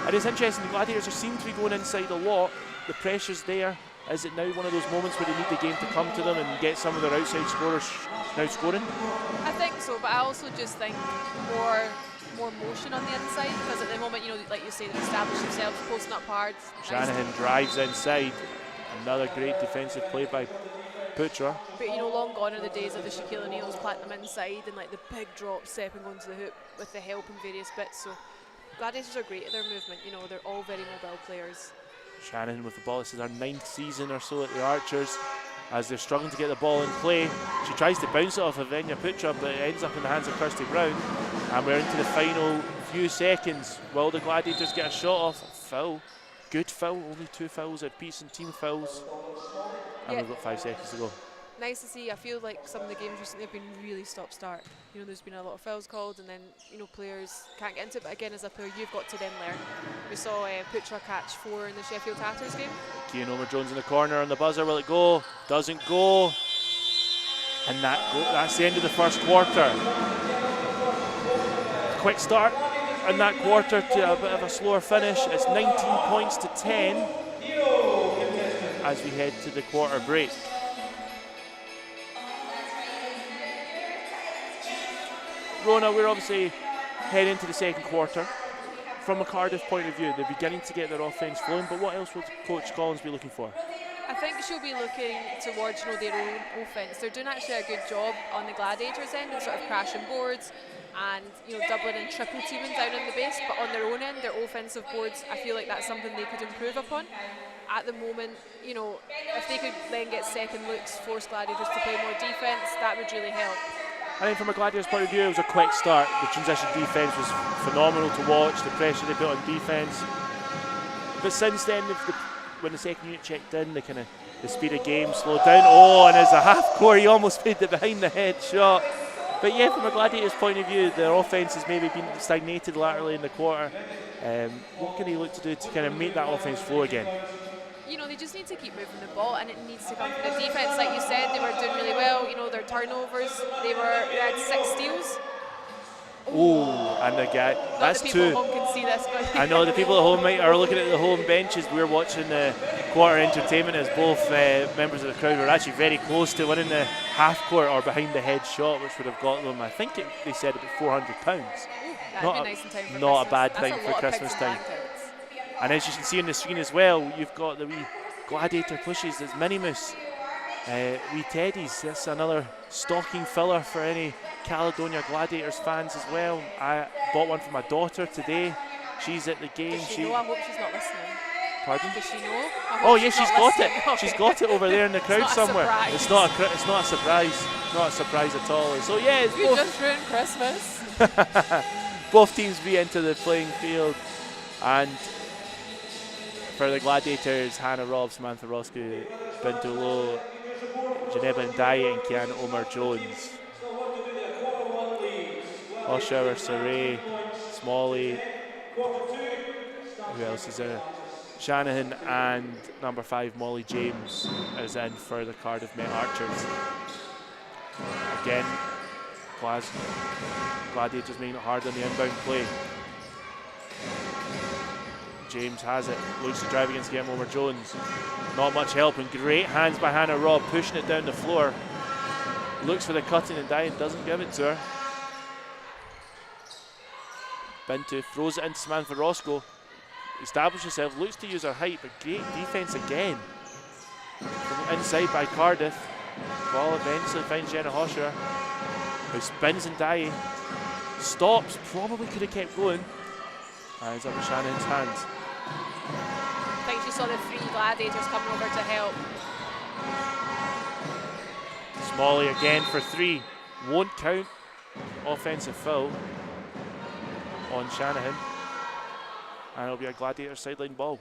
And it's interesting, the Gladiators seem to be going inside a lot. The pressure's there. Is it now one of those moments where they need the game to come to them and get some of their outside scorers now scoring? I think so, but I also just think more motion on the inside, because at the moment, like you say, they've established themselves, posting up hard. Shanahan drives inside. Another great defensive play by Putra. But long gone are the days of the Shaquille O'Neal's planting them inside and like the big drop stepping onto the hoop with the help and various bits. So Gladiators are great at their movement. They're all very mobile players. Shanahan with the ball. This is our 9th season or so at the Archers. As they're struggling to get the ball in play, she tries to bounce it off of Evenya Putra, but it ends up in the hands of Kirsty Brown. And we're into the final few seconds. Will the Gladiators get a shot off? Foul. Good foul, only 2 fouls apiece and team fouls. And we've got 5 seconds to go. Nice to see. I feel like some of the games recently have been really stop-start. There's been a lot of fouls called, and then players can't get into it. But again, as a player, you've got to then learn. We saw Putra catch 4 in the Sheffield Tatters game. Kian Omer-Jones in the corner on the buzzer. Will it go? Doesn't go. And that's the end of the first quarter. Quick start in that quarter to a bit of a slower finish. It's 19 points to 10 as we head to the quarter break. Rona, we're obviously heading to the second quarter. From a Cardiff point of view, they're beginning to get their offence flowing, but what else would Coach Collins be looking for? I think she'll be looking towards their own offence. They're doing actually a good job on the Gladiators end of sort of crashing boards and doubling and triple teaming down in the base, but on their own end, their offensive boards, I feel like that's something they could improve upon. At the moment, if they could then get second looks, force Gladiators to play more defence, that would really help. I think from a Gladiators point of view, it was a quick start. The transition defence was phenomenal to watch, the pressure they put on defence. But since then, when the second unit checked in, the speed of game slowed down. Oh, and as a half-court, he almost made the behind-the-head shot. But yeah, from a Gladiators point of view, their offence has maybe been stagnated laterally in the quarter. What can he look to do to make that offence flow again? They just need to keep moving the ball, and it needs to come from the defence. Like you said, they were doing really well. Their turnovers, they had 6 steals. Oh, and the guy, that's 2. The people at home can see this, but I know the people at home are looking at the home benches. We're watching the quarter entertainment as both members of the crowd were actually very close to winning the half-court or behind-the-head shot, which would have got them, I think they said, about £400. That'd be nice in time for not Christmas. a bad That's thing a for lot Christmas of time. And as you can see on the screen as well, you've got the wee Gladiator plushies. There's Minnie Mouse, wee teddies. That's another stocking filler for any Caledonia Gladiators fans as well. I bought one for my daughter today. She's at the game. Does she know? I hope she's not listening. Pardon? Does she know? Oh yes, she's got it. Okay. She's got it over there in the crowd somewhere. It's not a surprise. Not a surprise at all. So yeah, it's you just ruined Christmas. Both teams re-enter the playing field, and for the Gladiators, Hannah Robb, Samantha Roscoe, Bintu Low, Janeba Ndiaye and Kiana Omar Jones. Oshower, Saray, Smalley. Who else is in it? Shanahan and number 5 Molly James is in for the Cardiff Met Archers. Again, Gladiators making it hard on the inbound play. James has it, looks to drive against Guillermo Omar Jones. Not much help, and great hands by Hannah Robb, pushing it down the floor. Looks for the cutting and dying, doesn't give it to her. Bintu throws it into Samantha Roscoe. Establishes herself, looks to use her height, but great defence again. From inside by Cardiff. Ball eventually finds Jenna Hosher, who spins and Ndiaye. Stops, probably could have kept going. And it's up in Shannon's hands. I think she saw the 3 Gladiators coming over to help. Smalley again for 3. Won't count. Offensive foul on Shanahan. And it'll be a Gladiator sideline ball.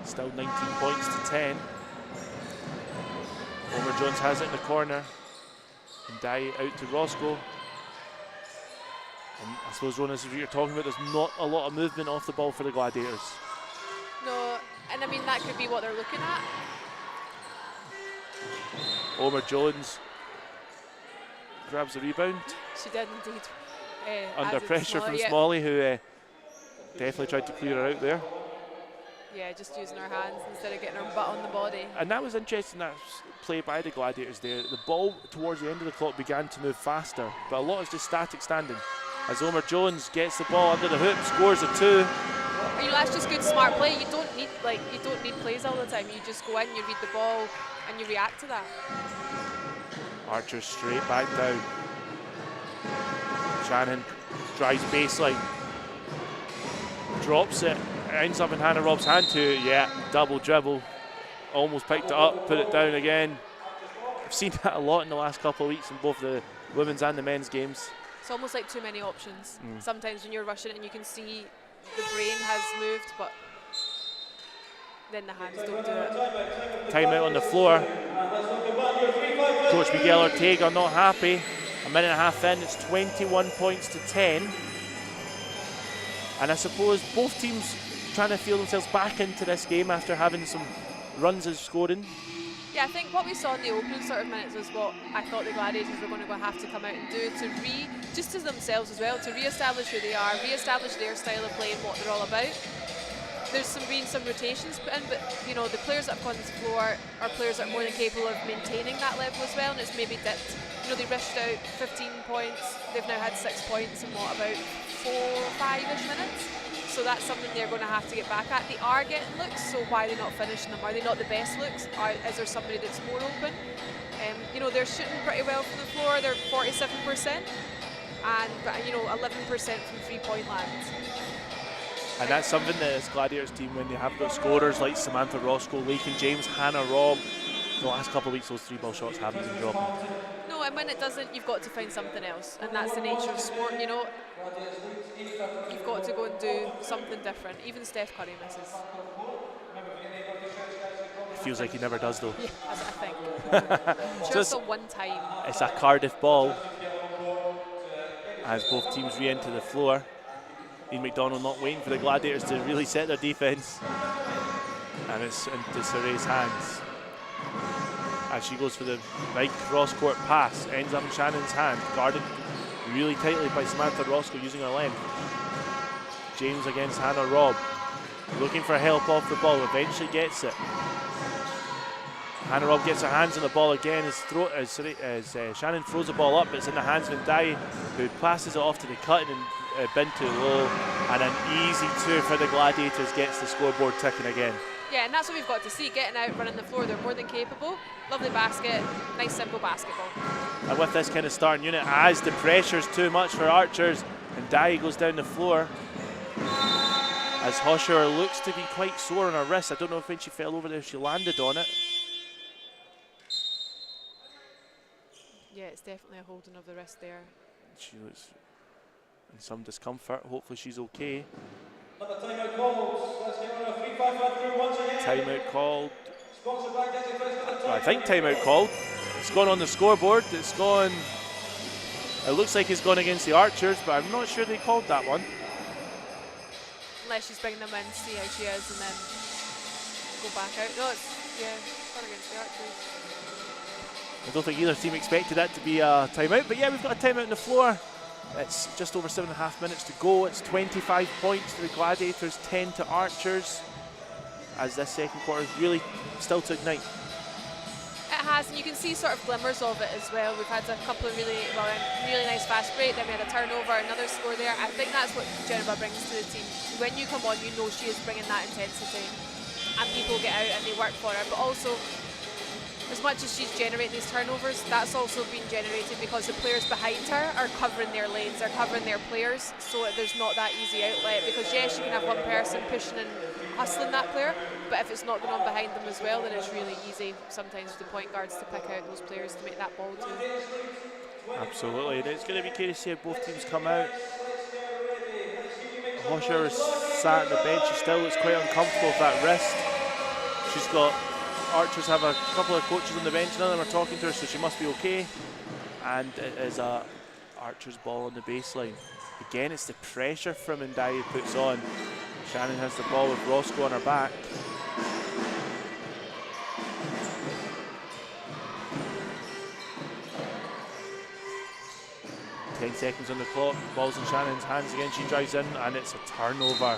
Still 19 points to 10. Omar Jones has it in the corner. And Ndiaye out to Roscoe. And I suppose, Ron, this is what you're talking about. There's not a lot of movement off the ball for the Gladiators. No, and I mean, that could be what they're looking at. Omar Jones grabs the rebound. She did indeed. Under pressure from Smalley, who definitely tried to clear her out there. Yeah, just using her hands instead of getting her butt on the body. And that was interesting, that play by the Gladiators there. The ball towards the end of the clock began to move faster, but a lot is just static standing. As Omar Jones gets the ball under the hoop, scores a 2. You know, that's just good, smart play. You don't need plays all the time. You just go in, you read the ball, and you react to that. Archer straight back down. Shannon drives baseline, drops it, ends up in Hannah Robb's hand too. Yeah, double dribble, almost picked it up, put it down again. I've seen that a lot in the last couple of weeks in both the women's and the men's games. It's almost like too many options. Sometimes when you're rushing it and you can see the brain has moved, but then the hands don't do it. Timeout on the floor. Coach Miguel Ortega not happy. A minute and a half in, it's 21 points to 10. And I suppose both teams trying to feel themselves back into this game after having some runs of scoring. Yeah, I think what we saw in the opening sort of minutes was what I thought the Gladiators were going to have to come out and do to just as themselves as well, to re-establish who they are, re-establish their style of play and what they're all about. There's been some rotations put in, but you know, the players that have gone to the floor are players that are more than capable of maintaining that level as well, and it's maybe dipped. You know, they rushed out 15 points, they've now had 6 points in what, about 4 or 5-ish minutes? So that's something they're going to have to get back at. They are getting looks, so why are they not finishing them? Are they not the best looks? Is there somebody that's more open? You know, they're shooting pretty well from the floor. They're 47%, and you know, 11% from 3-point land. And that's something that this Gladiators team, when they have got scorers like Samantha Roscoe, Lakin James, Hannah Robb, the last couple of weeks those 3-ball shots haven't been dropping. No, and when it doesn't, you've got to find something else, and that's the nature of sport, you know. You've got to go and do something different. Even Steph Curry misses. It feels like he never does though. Yeah, that's what I think. Just a one time. It's a Cardiff ball as both teams re-enter the floor. Ian McDonald not waiting for the Gladiators to really set their defence. And it's into Saray's hands. As she goes for the big cross-court pass, ends up in Shannon's hand, guarded really tightly by Samantha Roscoe using her length. James against Hannah Robb, looking for help off the ball, eventually gets it. Hannah Robb gets her hands on the ball again as Shannon throws the ball up, but it's in the hands of Ndiaye, who passes it off to the cutting and Bintu low, and an easy 2 for the Gladiators gets the scoreboard ticking again. Yeah, and that's what we've got to see, getting out, running the floor, they're more than capable. Lovely basket, nice simple basketball. And with this kind of starting unit, as the pressure's too much for Archers, and Ndiaye goes down the floor, as Hosher looks to be quite sore on her wrist. I don't know if when she fell over there, she landed on it. Yeah, it's definitely a holding of the wrist there. She looks and some discomfort. Hopefully she's okay. Timeout called. Let's get on a 3-5 through once again. Timeout called. Sponsored by Getting Fresh for the Well, I think timeout called. It's gone on the scoreboard. It's gone. It looks like it's gone against the Archers, but I'm not sure they called that one. Unless she's bringing them in, see how she is, and then go back out. No, it's, yeah, it's gone against the Archers. I don't think either team expected that to be a timeout, but yeah, we've got a timeout on the floor. It's just over 7.5 minutes to go. It's 25 points to the Gladiators, 10 to Archers, as this second quarter is really still to ignite. It has, and you can see sort of glimmers of it as well. We've had a couple of really nice fast break, then we had a turnover, another score there. I think that's what Jennifer brings to the team. When you come on, you know she is bringing that intensity, and people get out and they work for her. But also, as much as she's generating these turnovers, that's also been generated because the players behind her are covering their lanes, they're covering their players, so there's not that easy outlet. Because yes, you can have one person pushing and hustling that player, but if it's not going on behind them as well, then it's really easy sometimes for the point guards to pick out those players to make that ball too. Absolutely, and it's going to be curious to see how both teams come out. Hosher is sat on the bench. She still looks quite uncomfortable with that wrist. She's got Archers have a couple of coaches on the bench, none of them are talking to her, so she must be okay. And it is a Archers ball on the baseline. Again, it's the pressure from Ndai puts on. Shannon has the ball with Roscoe on her back. Ten seconds on the clock, ball's in Shannon's hands again, she drives in and it's a turnover.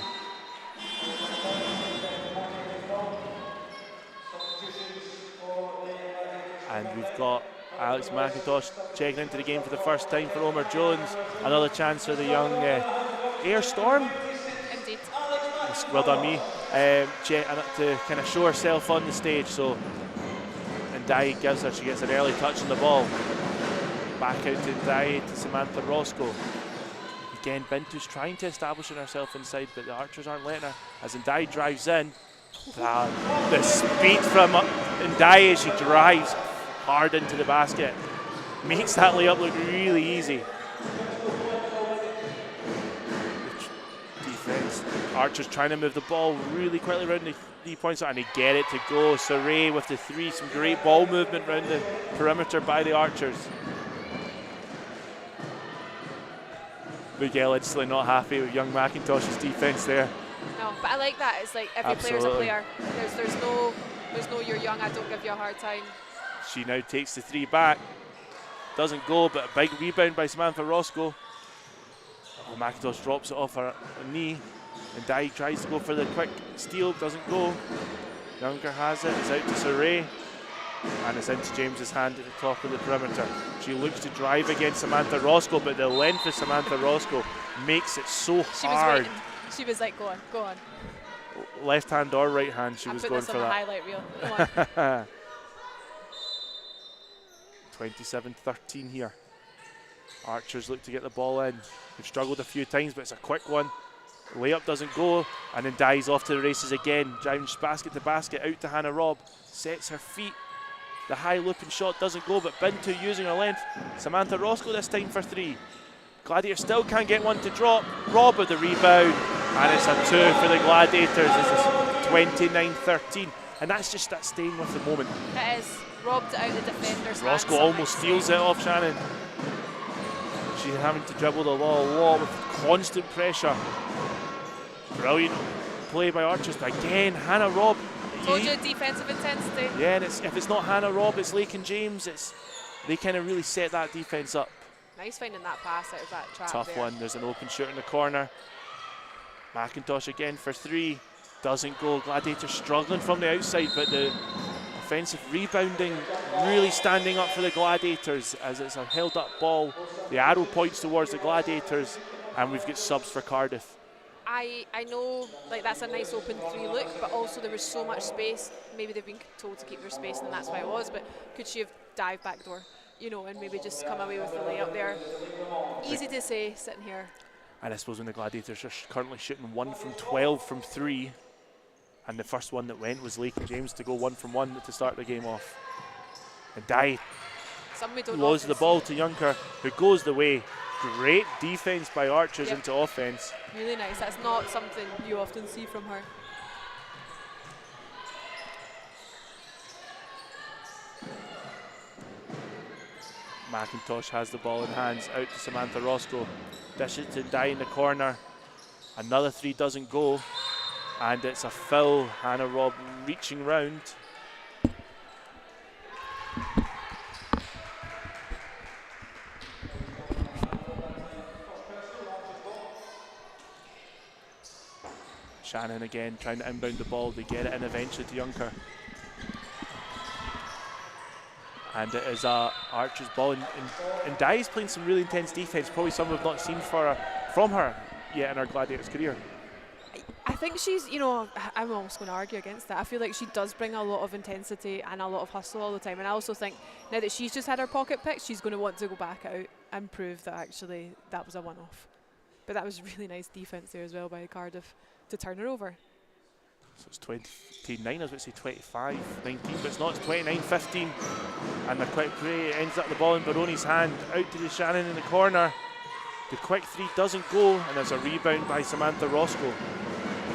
And we've got Alex McIntosh checking into the game for the first time for Omer Jones. Another chance for the young Air Storm. Indeed. Well done, me. To kind of show herself on the stage. So, and Ndai gives her, she gets an early touch on the ball. Back out to Ndai to Samantha Roscoe. Again, Bintu's trying to establish herself inside, but the Archers aren't letting her. As Ndai drives in, the speed from Ndai as she drives hard into the basket makes that layup look really easy. Defense, Archers trying to move the ball really quickly around the 3 points and they get it to go. Saray with the three, some great ball movement around the perimeter by the Archers. Miguel instantly not happy with young McIntosh's defense there. No, but I like that. It's like every player's a player. There's no you're young, I don't give you a hard time. She now takes the three back. Doesn't go, but a big rebound by Samantha Roscoe. Oh, McIntosh drops it off her knee. And Ndai tries to go for the quick steal, doesn't go. Younger has it, it's out to Saray. And it's into James's hand at the top of the perimeter. She looks to drive against Samantha Roscoe, but the length of Samantha Roscoe makes it so hard. She was like, go on. Left hand or right hand, she was going for that. I'm putting this on the highlight reel. Go on. 27-13 here. Archers look to get the ball in. They've struggled a few times, but it's a quick one. Layup doesn't go, and then Ndai's off to the races again. Driving basket to basket, out to Hannah Robb. Sets her feet. The high looping shot doesn't go, but Bintu using her length. Samantha Roscoe this time for three. Gladiators still can't get one to drop. Robb with the rebound, and it's a two for the Gladiators. This is 29-13, and that's just that staying with the moment. It is. Robbed it out the defender's Roscoe hands. almost steals it off Shannon. She's having to dribble the ball a lot with constant pressure. Brilliant play by Archers, but again, Hannah Robb. Told you, defensive intensity. Yeah, and if it's not Hannah Robb, it's Lakin James. They kind of really set that defense up. Nice finding that pass out of that trap. Tough there. one. There's an open shot in the corner. McIntosh again for three. Doesn't go. Gladiators struggling from the outside, but the offensive rebounding really standing up for the Gladiators as it's a held up ball. The arrow points towards the Gladiators, and we've got subs for Cardiff. I know, like, that's a nice open three look, but also there was so much space. Maybe they've been told to keep their space, and that's why it was. But could she have dived back door, and maybe just come away with the layup there? Easy to say sitting here. And I suppose when the Gladiators are currently shooting 1 from 12 from three, and the first one that went was Lakin James to go 1 from 1 to start the game off. And Ndai loses the ball to Junker, who goes the way. Great defense by Archers into offense. Really nice. That's not something you often see from her. McIntosh has the ball in hands, out to Samantha Roscoe. Dishes to Dye in the corner. Another three doesn't go. And it's a foul. Hannah Robb reaching round. Shannon again trying to inbound the ball. They get it in eventually to Junker. And it is Archer's ball. And Dye's playing some really intense defense. Probably some we've not seen from her yet in her Gladiators career. I think she's, you know, I'm almost going to argue against that. I feel like she does bring a lot of intensity and a lot of hustle all the time. And I also think now that she's just had her pocket picked, she's going to want to go back out and prove that actually that was a one-off. But that was really nice defense there as well by Cardiff to turn her over. So it's 29, I was about to say 25, 19, but it's not, it's 29-15. And the quick play ends up the ball in Baroni's hand, out to the Shannon in the corner. The quick three doesn't go, and there's a rebound by Samantha Roscoe.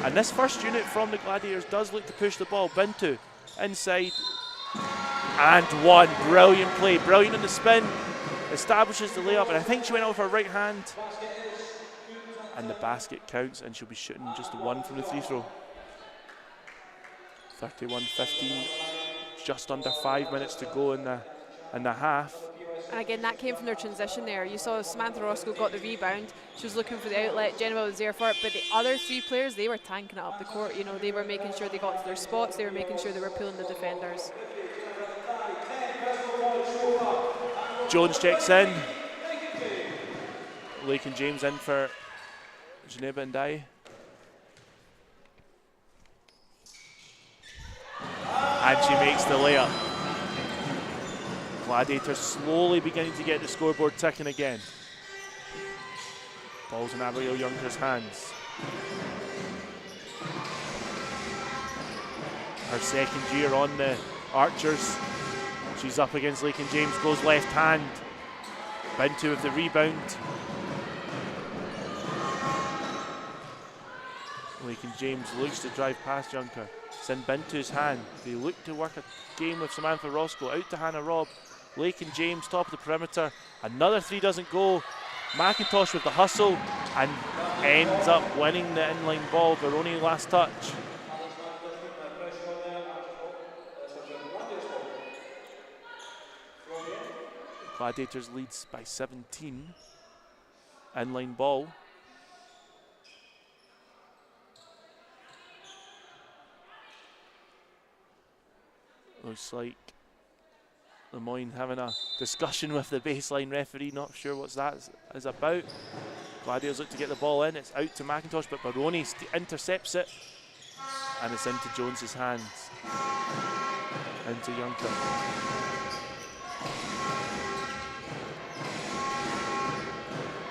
And this first unit from the Gladiators does look to push the ball. Bintu inside, and one. Brilliant play, brilliant in the spin. Establishes the layup, and I think she went off her right hand. And the basket counts, and she'll be shooting just one from the free throw. 31-15, just under 5 minutes to go in the half. And again, that came from their transition there. You saw Samantha Roscoe got the rebound. She was looking for the outlet. Jennifer was there for it. But the other three players, they were tanking it up the court. You know, they were making sure they got to their spots. They were making sure they were pulling the defenders. Jones checks in. Lake and James in for Geneva and Dye. And she makes the layup. Gladiators slowly beginning to get the scoreboard ticking again. Ball's in Abigail Junker's hands. Her second year on the Archers. She's up against Lake and James, goes left hand. Bintu with the rebound. Lake and James looks to drive past Junker. It's in Bintu's hand. They look to work a game with Samantha Roscoe. Out to Hannah Robb. Lake and James, top of the perimeter. Another three doesn't go. McIntosh with the hustle and ends up winning the inline ball. Baroni last touch. Gladiators leads by 17. Inline ball. Looks like Lemoyne having a discussion with the baseline referee, not sure what that is about. Gladiators look to get the ball in, it's out to McIntosh, but Baroni intercepts it, and it's into Jones's hands. Into Junker.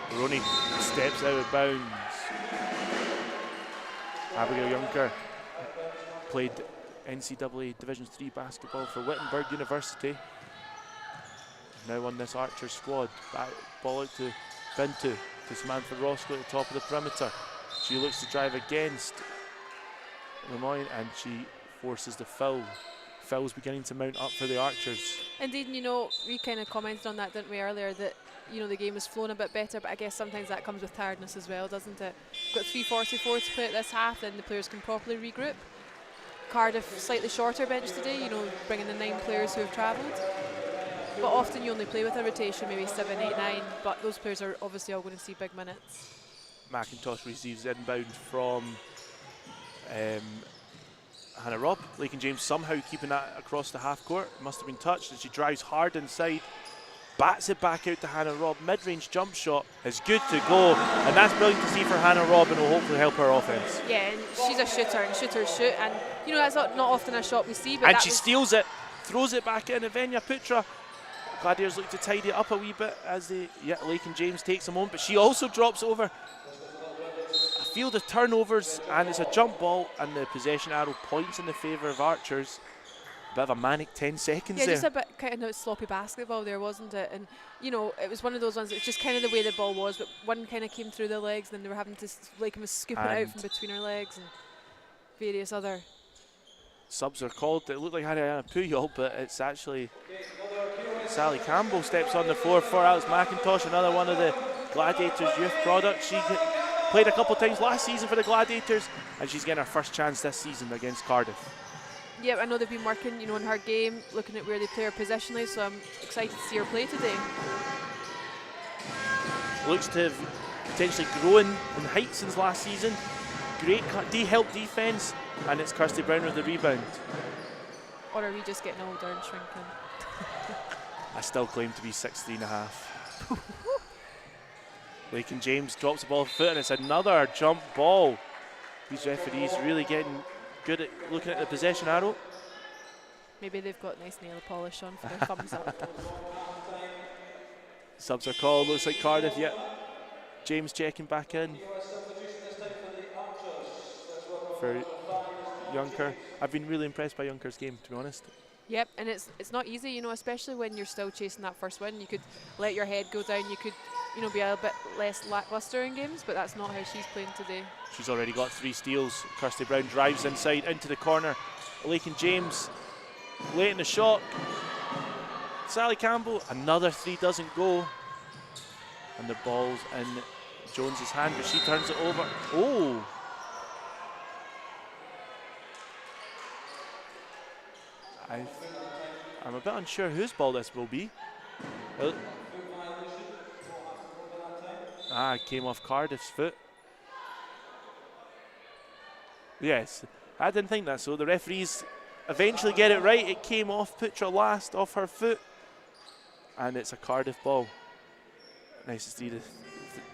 Baroni steps out of bounds. Abigail Junker played NCAA Division III basketball for Wittenberg University. Now on this Archer squad. Back ball out to Bintu, to Samantha Roscoe at the top of the perimeter. She looks to drive against Lemoyne and she forces the foul. Foul's beginning to mount up for the Archers. Indeed, you know, we kind of commented on that, didn't we, earlier, that, you know, the game has flown a bit better, but I guess sometimes that comes with tiredness as well, doesn't it? We've got 3:44 to play at this half, and the players can properly regroup. Cardiff slightly shorter bench today, you know, bringing the 9 players who have travelled. But often you only play with a rotation, maybe 7, 8, 9, but those players are obviously all going to see big minutes. McIntosh receives inbound from Hannah Robb. Lake and James somehow keeping that across the half court. Must have been touched, and she drives hard inside. Bats it back out to Hannah Robb. Mid-range jump shot is good to go, and that's brilliant to see for Hannah Robb, and will hopefully help her offense. Yeah, and she's a shooter, and shooters shoot, and you know that's not often a shot we see. But and she steals it, throws it back in. Evenya Putra. Gladiators look to tidy it up a wee bit as Lake and James takes a moment, but she also drops over a field of turnovers, and it's a jump ball, and the possession arrow points in the favour of Archers. bit of a manic 10 seconds Yeah, there. just a bit kind of sloppy basketball there, wasn't it? And, you know, it was one of those ones, it was just kind of the way the ball was, but one kind of came through the legs, then they were having to, like, was scooping it out from between her legs and various other. Subs are called. It looked like Hariana Puyol, but it's actually Sally Campbell steps on the floor for Alex McIntosh, another one of the Gladiators youth products. She played a couple times last season for the Gladiators, and she's getting her first chance this season against Cardiff. Yeah, I know they've been working, you know, in her game, looking at where they play her positionally, so I'm excited to see her play today. Looks to have potentially grown in height since last season. Great help defence, and it's Kirsty Brown with the rebound. Or are we just getting older and shrinking? I still claim to be 6'3.5". Lakin James drops the ball off foot, and it's another jump ball. These referees really getting good at looking at the possession arrow. Maybe they've got nice nail polish on for their thumbs up. Subs are called. Looks like Cardiff. Yet James checking back in for Junker. I've been really impressed by Junker's game, to be honest. Yep, and it's not easy, you know, especially when you're still chasing that first win. You could let your head go down. You could, you know, be a bit less lackluster in games, but that's not how she's playing today. She's already got 3 steals. Kirsty Brown drives inside into the corner. Lakin James late in the shot. Sally Campbell, another 3 doesn't go. And the ball's in Jones's hand, but she turns it over. Oh! I'm a bit unsure whose ball this will be. It came off Cardiff's foot. Yes, I didn't think that, so the referees eventually get it right. It came off Putra last, off her foot, and it's a Cardiff ball. Nice to see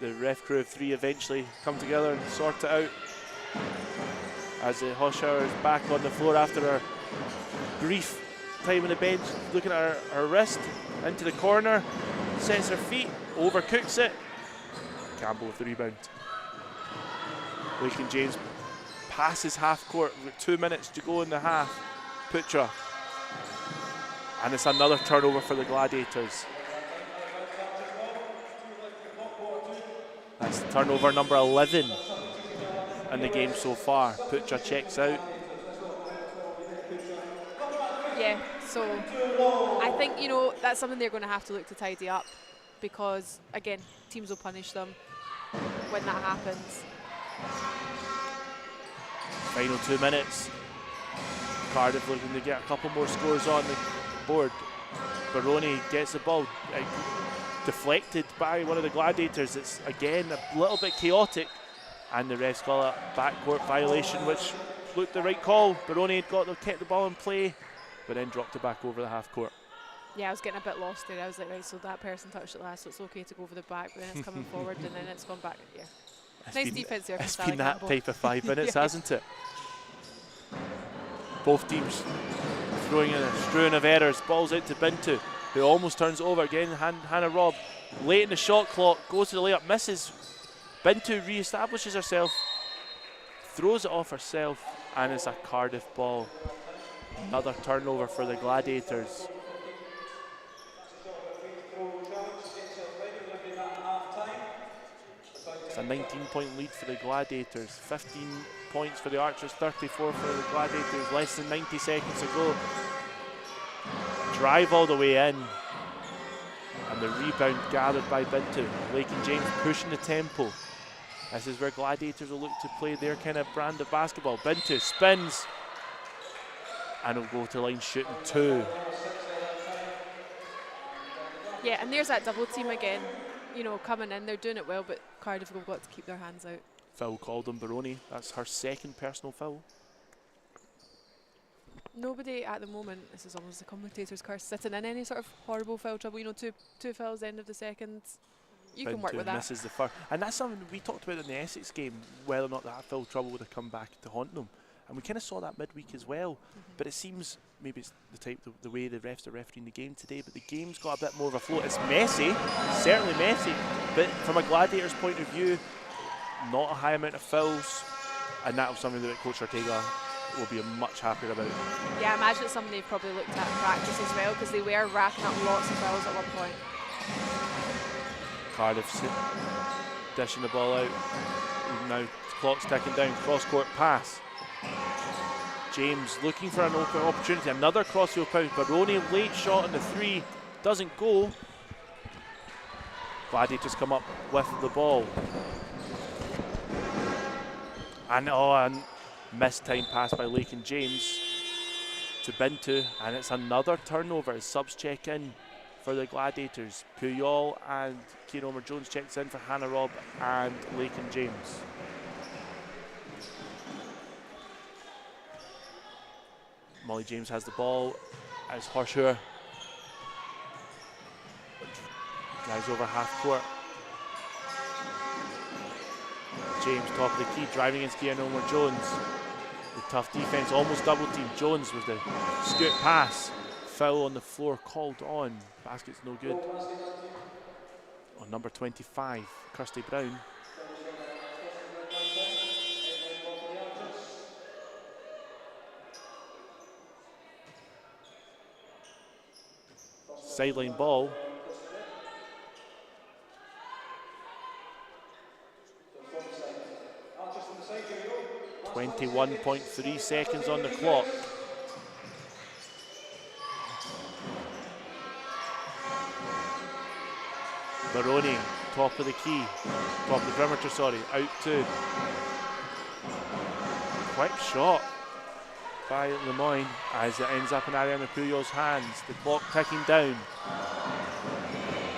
the ref crew of 3 eventually come together and sort it out. As the Hoshauer is back on the floor after her brief time on the bench, looking at her wrist, into the corner, sets her feet, overcooks it. Campbell with the rebound. Lakin James passes half court with 2 minutes to go in the half. Putra. And it's another turnover for the Gladiators. That's turnover number 11 in the game so far. Putra checks out. Yeah, so I think, you know, that's something they're going to have to look to tidy up, because, again, teams will punish them when that happens. Final 2 minutes. Cardiff looking to get a couple more scores on the board. Baroni gets the ball deflected by one of the Gladiators. It's again a little bit chaotic, and the refs call a backcourt violation, which looked the right call. Baroni had kept the ball in play, but then dropped it back over the half court. Yeah, I was getting a bit lost there. I was like, right, so that person touched it last, so it's okay to go over the back, but then it's coming forward and then it's gone back. Yeah. Nice defense there from It's Sally been that Campbell. type of 5 minutes, Yeah. hasn't it? Both teams throwing in a strewn of errors. Ball's out to Bintu, who almost turns it over again. Hannah Robb, late in the shot clock, goes to the layup, misses. Bintu re-establishes herself, throws it off herself, and it's a Cardiff ball. Another turnover for the Gladiators. It's a 19-point lead for the Gladiators. 15 points for the Archers, 34 for the Gladiators. Less than 90 seconds to go. Drive all the way in. And the rebound gathered by Bintu. Lakin James pushing the tempo. This is where Gladiators will look to play their kind of brand of basketball. Bintu spins. And will go to the line shooting 2. Yeah, and there's that double team again. You know, coming in, they're doing it well, but Cardiff have got to keep their hands out. Foul called on Baroni. That's her second personal foul. Nobody at the moment, this is almost the commentator's curse, sitting in any sort of horrible foul trouble. You know, two fouls end of the second. You can work with that. Misses the first. And that's something we talked about in the Essex game, whether or not that foul trouble would have come back to haunt them. And we kind of saw that midweek as well. But it seems, maybe it's the way the refs are refereeing the game today, but the game's got a bit more of a flow. It's messy, certainly messy, but from a Gladiators point of view, not a high amount of fouls, and that was something that Coach Ortega will be much happier about. Yeah, I imagine it's something they've probably looked at in practice as well, because they were racking up lots of fouls at one point. Cardiff dishing the ball out. Now clock's ticking down. Cross-court pass. James looking for an open opportunity. Another crossfield pass. Baroni late shot on the three. Doesn't go. Gladiators come up with the ball. And a missed time pass by Lake and James to Bintu. And it's another turnover as subs check in for the Gladiators. Puyol and Kieran Omer-Jones checks in for Hannah Robb and Lake and James. Molly James has the ball as Horseshoe drives over half court. James top of the key, driving against Kieran Omer-Jones. The tough defense, almost double team. Jones with the scoot pass. Foul on the floor called on. Basket's no good. On number 25, Kirsty Brown. Sideline ball. .3 seconds on the clock. Baroni, top of the key, top of the perimeter, sorry, out two. Quick shot by Lemoyne as it ends up in Ariana Puyol's hands. The clock ticking down.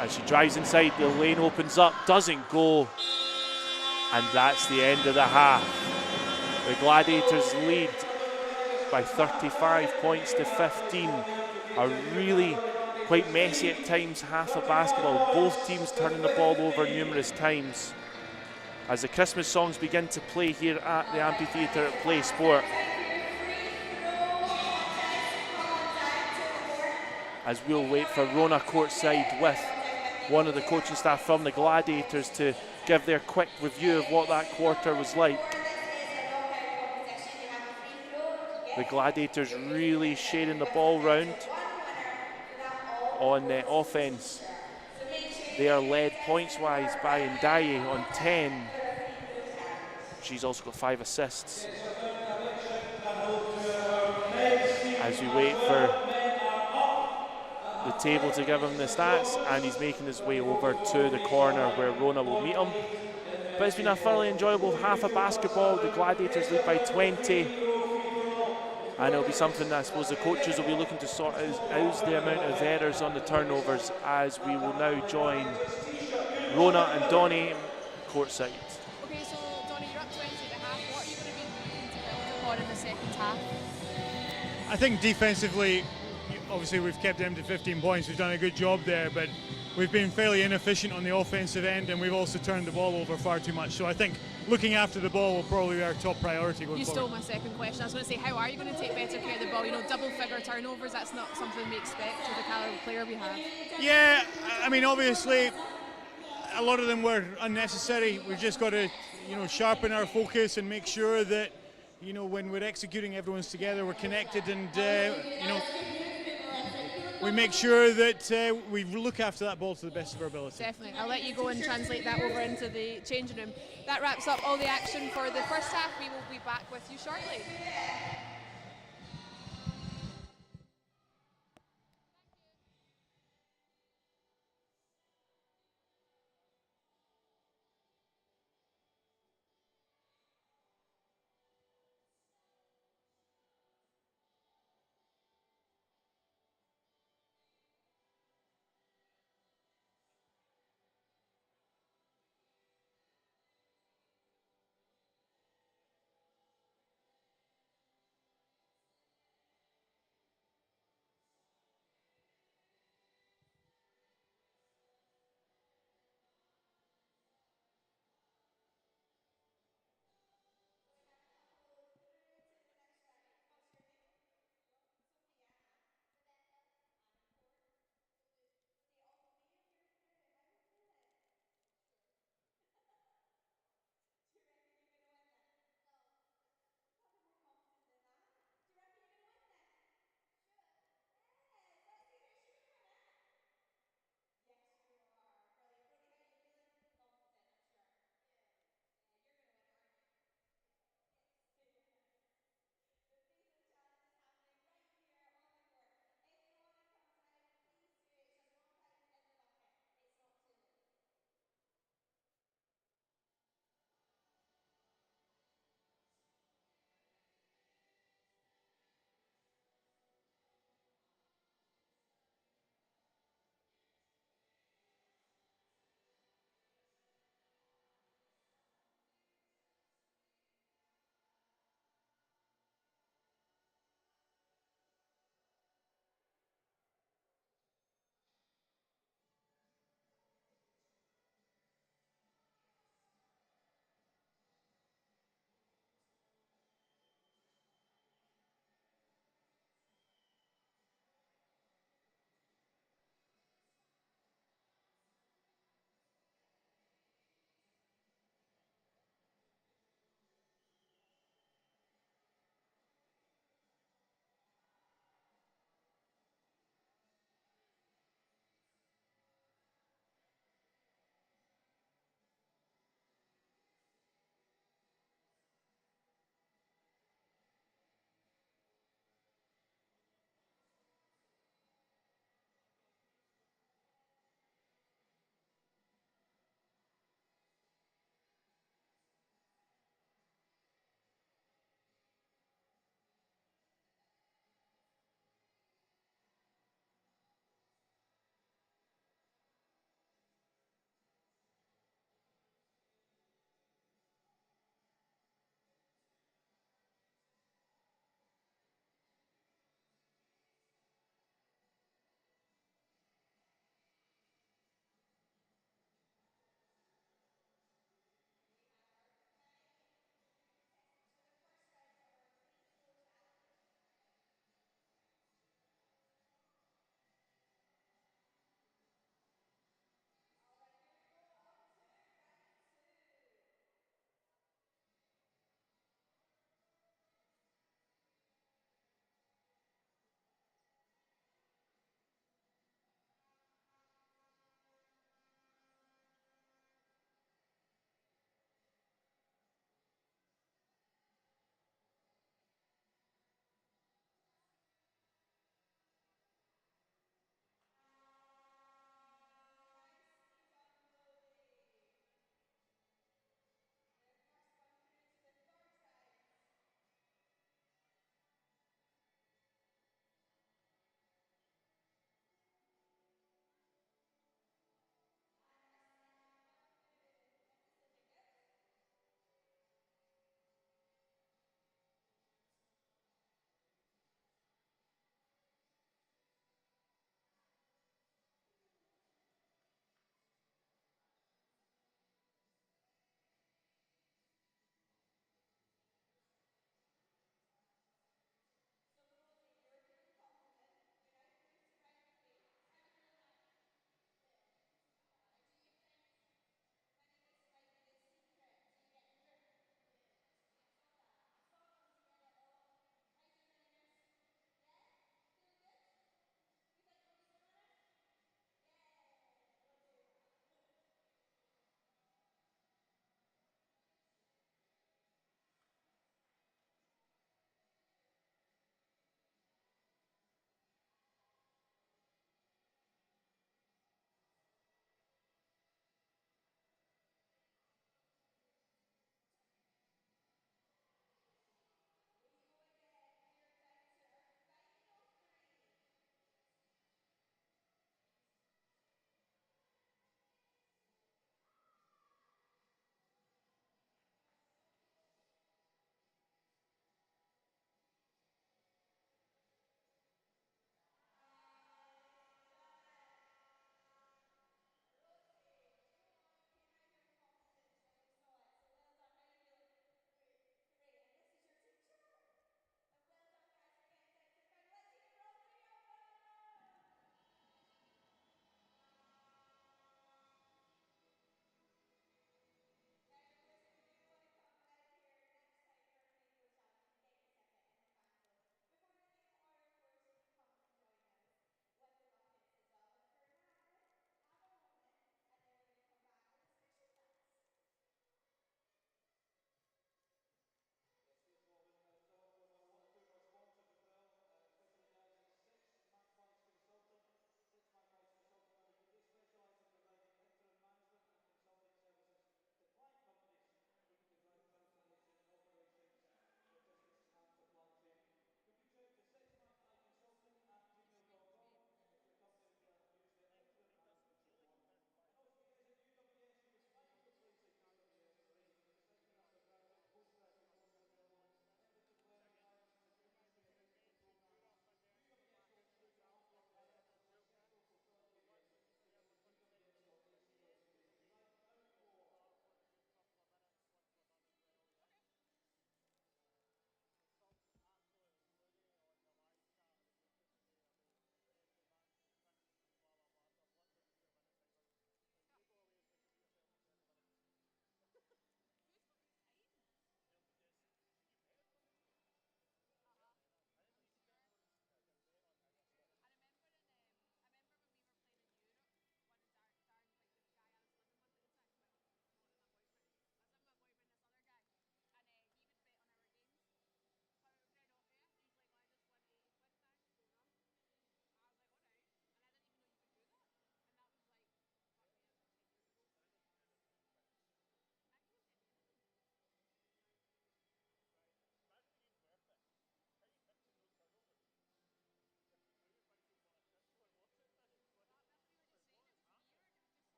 As she drives inside, the lane opens up, doesn't go. And that's the end of the half. The Gladiators lead by 35 points to 15. A really quite messy at times half of basketball. Both teams turning the ball over numerous times. As the Christmas songs begin to play here at the amphitheatre at Play Sport. As we'll wait for Rona courtside with one of the coaching staff from the Gladiators to give their quick review of what that quarter was like. The Gladiators really shading the ball round on offense. They are led points-wise by Ndaye on 10. She's also got 5 assists. As we wait for the table to give him the stats, and he's making his way over to the corner where Rona will meet him. But it's been a thoroughly enjoyable half of basketball. The Gladiators lead by 20. And it'll be something that I suppose the coaches will be looking to sort out the amount of errors on the turnovers, as we will now join Rona and Donnie courtside. Okay, so Donnie, you're up 20 at the half. What are you going to be looking to build upon in the second half? I think defensively, obviously we've kept them to 15 points. We've done a good job there, but we've been fairly inefficient on the offensive end, and we've also turned the ball over far too much. So I think looking after the ball will probably be our top priority going forward. You stole my second question. I was going to say, how are you going to take better care of the ball? You know, double-figure turnovers, that's not something we expect with the caliber of player we have. Yeah, I mean, obviously, a lot of them were unnecessary. We've just got to, sharpen our focus and make sure that, when we're executing, everyone's together, we're connected, and, we make sure that we look after that ball to the best of our ability. Definitely. I'll let you go and translate that over into the changing room. That wraps up all the action for the first half. We will be back with you shortly.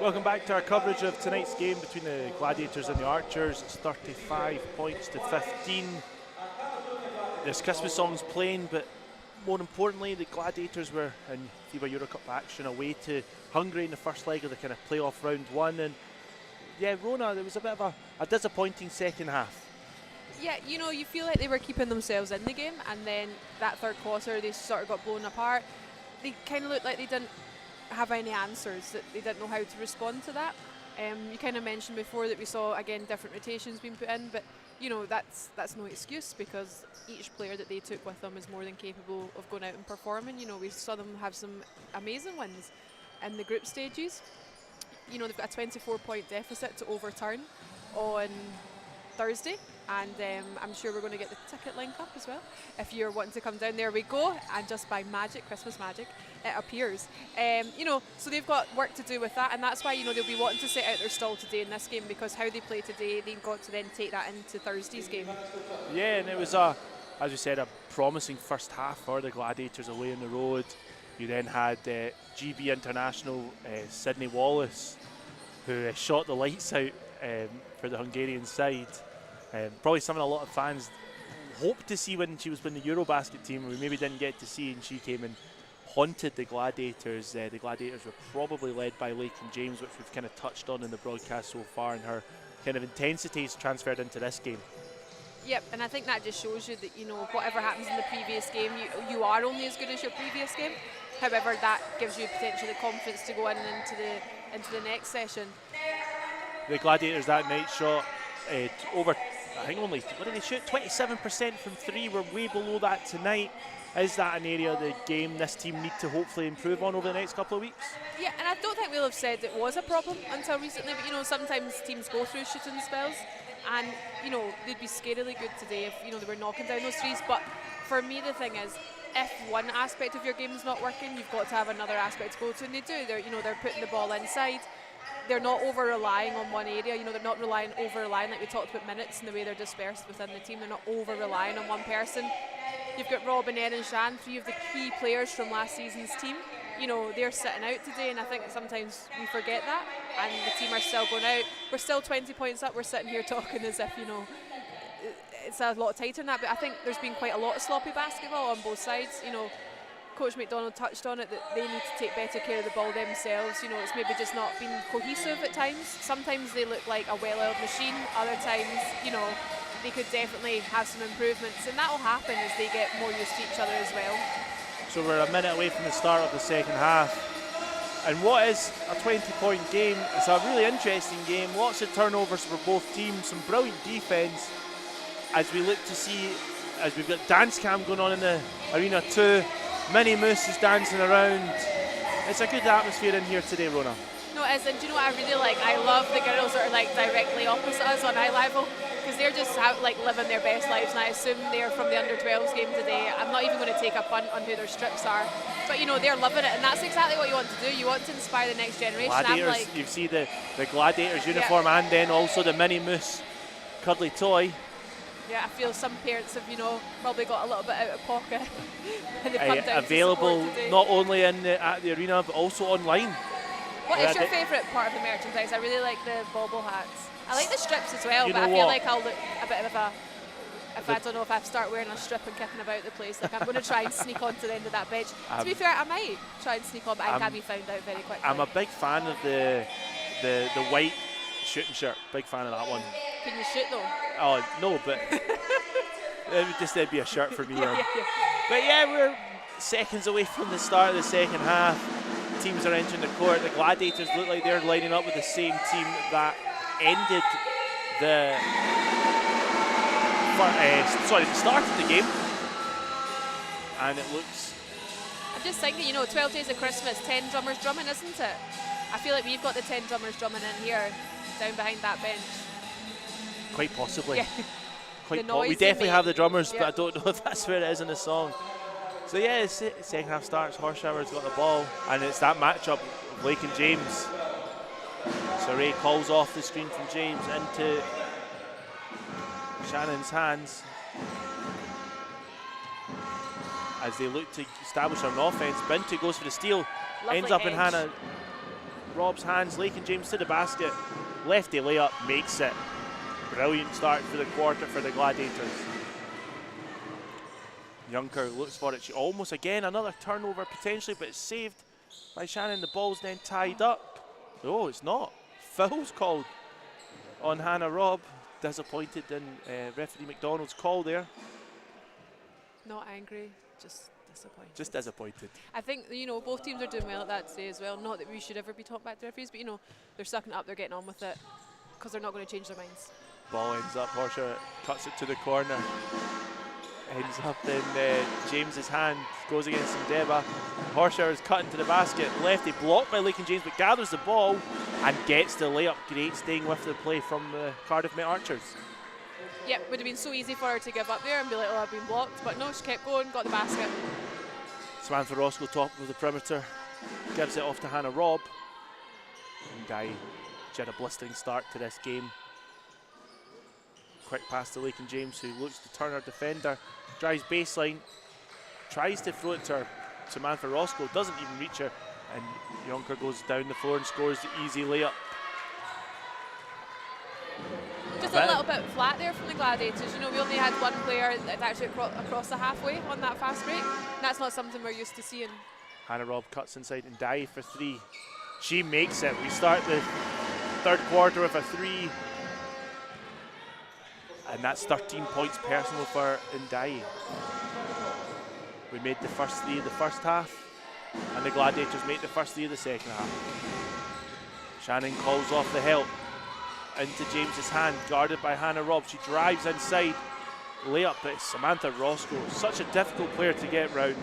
Welcome back to our coverage of tonight's game between the Gladiators and the Archers. It's 35 points to 15. There's Christmas songs playing, but more importantly, the Gladiators were in FIBA Eurocup action away to Hungary in the first leg of the kind of playoff round one. And yeah, Rona, there was a bit of a disappointing second half. Yeah, you know, you feel like they were keeping themselves in the game, and then that third quarter they sort of got blown apart. They kind of looked like they didn't have any answers, that they didn't know how to respond to that. You kind of mentioned before that we saw, again, different rotations being put in, but you know, that's no excuse, because each player that they took with them is more than capable of going out and performing. You know, we saw them have some amazing wins in the group stages. You know, they've got a 24-point deficit to overturn on Thursday, and I'm sure we're going to get the ticket link up as well if you're wanting to come down. There we go, and just by magic, Christmas magic, it appears. You know, so they've got work to do with that, and that's why, you know, they'll be wanting to set out their stall today in this game, because how they play today, they've got to then take that into Thursday's game. Yeah, and it was as you said, a promising first half for the Gladiators away on the road. You then had GB international Sydney Wallace, who shot the lights out for the Hungarian side. Probably something a lot of fans hoped to see when she was in the Eurobasket team, we maybe didn't get to see, and she came and haunted the Gladiators. The Gladiators were probably led by Lakin James, which we've kind of touched on in the broadcast so far, and her kind of intensity is transferred into this game. Yep, and I think that just shows you that, you know, whatever happens in the previous game, you are only as good as your previous game. However, that gives you potentially the confidence to go in and into the next session. The Gladiators that night shot over, I think only, what did they shoot? 27% from three. We're way below that tonight. Is that an area of the game this team need to hopefully improve on over the next couple of weeks? Yeah, and I don't think we'll have said it was a problem until recently, but you know, sometimes teams go through shooting spells, and you know, they'd be scarily good today if, you know, they were knocking down those threes. But for me, the thing is, if one aspect of your game is not working, you've got to have another aspect to go to, and they do. They're putting the ball inside. They're not over-relying on one area. You know, they're not over-relying, like we talked about minutes and the way they're dispersed within the team. They're not over-relying on one person. You've got Robin, Ed and Jean, three of the key players from last season's team. You know, they're sitting out today, and I think sometimes we forget that, and the team are still going out. We're still 20 points up. We're sitting here talking as if, you know, it's a lot tighter than that, but I think there's been quite a lot of sloppy basketball on both sides. You know, Coach McDonald touched on it, that they need to take better care of the ball themselves. You know, it's maybe just not been cohesive at times. Sometimes they look like a well-oiled machine. Other times, you know, they could definitely have some improvements, and that will happen as they get more used to each other as well. So we're a minute away from the start of the second half, and what is a 20-point game? It's a really interesting game. Lots of turnovers for both teams, some brilliant defense as we look to see, as we've got dance cam going on in the arena too. Minnie Moose is dancing around. It's a good atmosphere in here today, Rona. No, it is, and do you know what I really like? I love the girls that are like directly opposite us on eye level, because they're just out like living their best lives, and I assume they're from the under-12s game today. I'm not even going to take a punt on who their strips are, but you know, they're loving it, and that's exactly what you want to do. You want to inspire the next generation. Gladiators, like, you see the Gladiators uniform, yeah, and then also the Minnie Moose cuddly toy. Yeah, I feel some parents have, you know, probably got a little bit out of pocket. Available not only at the arena but also online. What is your favourite part of the merchandise? I really like the bobble hats. I like the strips as well, but I feel like I'll look a bit of a, I don't know, if I start wearing a strip and kicking about the place, like I'm going to try and sneak onto the end of that bench. To be fair, I might try and sneak on, but I can be found out very quickly. I'm a big fan of the white shooting shirt. Big fan of that one. Can you shoot though? Oh no, but it'd be a shirt for me. Yeah. But yeah, we're seconds away from the start of the second half. Teams are entering the court. The Gladiators look like they're lining up with the same team that ended the start of the game, and it looks. I'm just thinking, you know, 12 days of Christmas, 10 drummers drumming, isn't it? I feel like we've got the 10 drummers drumming in here, down behind that bench. Quite possibly. Yeah. We definitely have the drummers, but I don't know if that's where it is in the song. So yeah, the second half starts. Horshower's got the ball, and it's that matchup of Blake and James. So Ray calls off the screen from James into Shannon's hands as they look to establish an offense. Bintu goes for the steal, ends up in Hannah Rob's hands. Lakin James to the basket. Lefty layup, makes it. Brilliant start for the quarter for the Gladiators. Junker looks for it. She almost again another turnover potentially, but it's saved by Shannon. The ball's then tied up. Oh, it's not. Foul's called on Hannah Robb. Disappointed in referee McDonald's call there. Not angry, just disappointed. Just disappointed. I think, both teams are doing well at that today as well. Not that we should ever be talking back to referees, but, they're sucking it up, they're getting on with it because they're not going to change their minds. Ball ends up, Horsher cuts it to the corner. Ends up in James's hand, goes against Ndeba. Horsher is cut into the basket. Lefty blocked by Lakin James, but gathers the ball and gets the layup. Great staying with the play from the Cardiff Met Archers. Yeah, would have been so easy for her to give up there and be like, oh, I've been blocked. But no, she kept going, got the basket. Samantha Roscoe top of the perimeter. Gives it off to Hannah Robb. Ndai, she had a blistering start to this game. Quick pass to Lakin James, who looks to turn her defender. Drives baseline. Tries to throw it to her. Samantha Roscoe doesn't even reach her. And Junker goes down the floor and scores the easy layup. Just a little bit flat there from the Gladiators. We only had one player that actually across the halfway on that fast break. That's not something we're used to seeing. Hannah Robb cuts inside and Ndai for three. She makes it. We start the third quarter with a three. And that's 13 points personal for Ndai. We made the first three of the first half, and the Gladiators make the first three of the second half. Shannon calls off the help into James's hand, guarded by Hannah Robb. She drives inside, layup, but it's Samantha Roscoe. Such a difficult player to get round,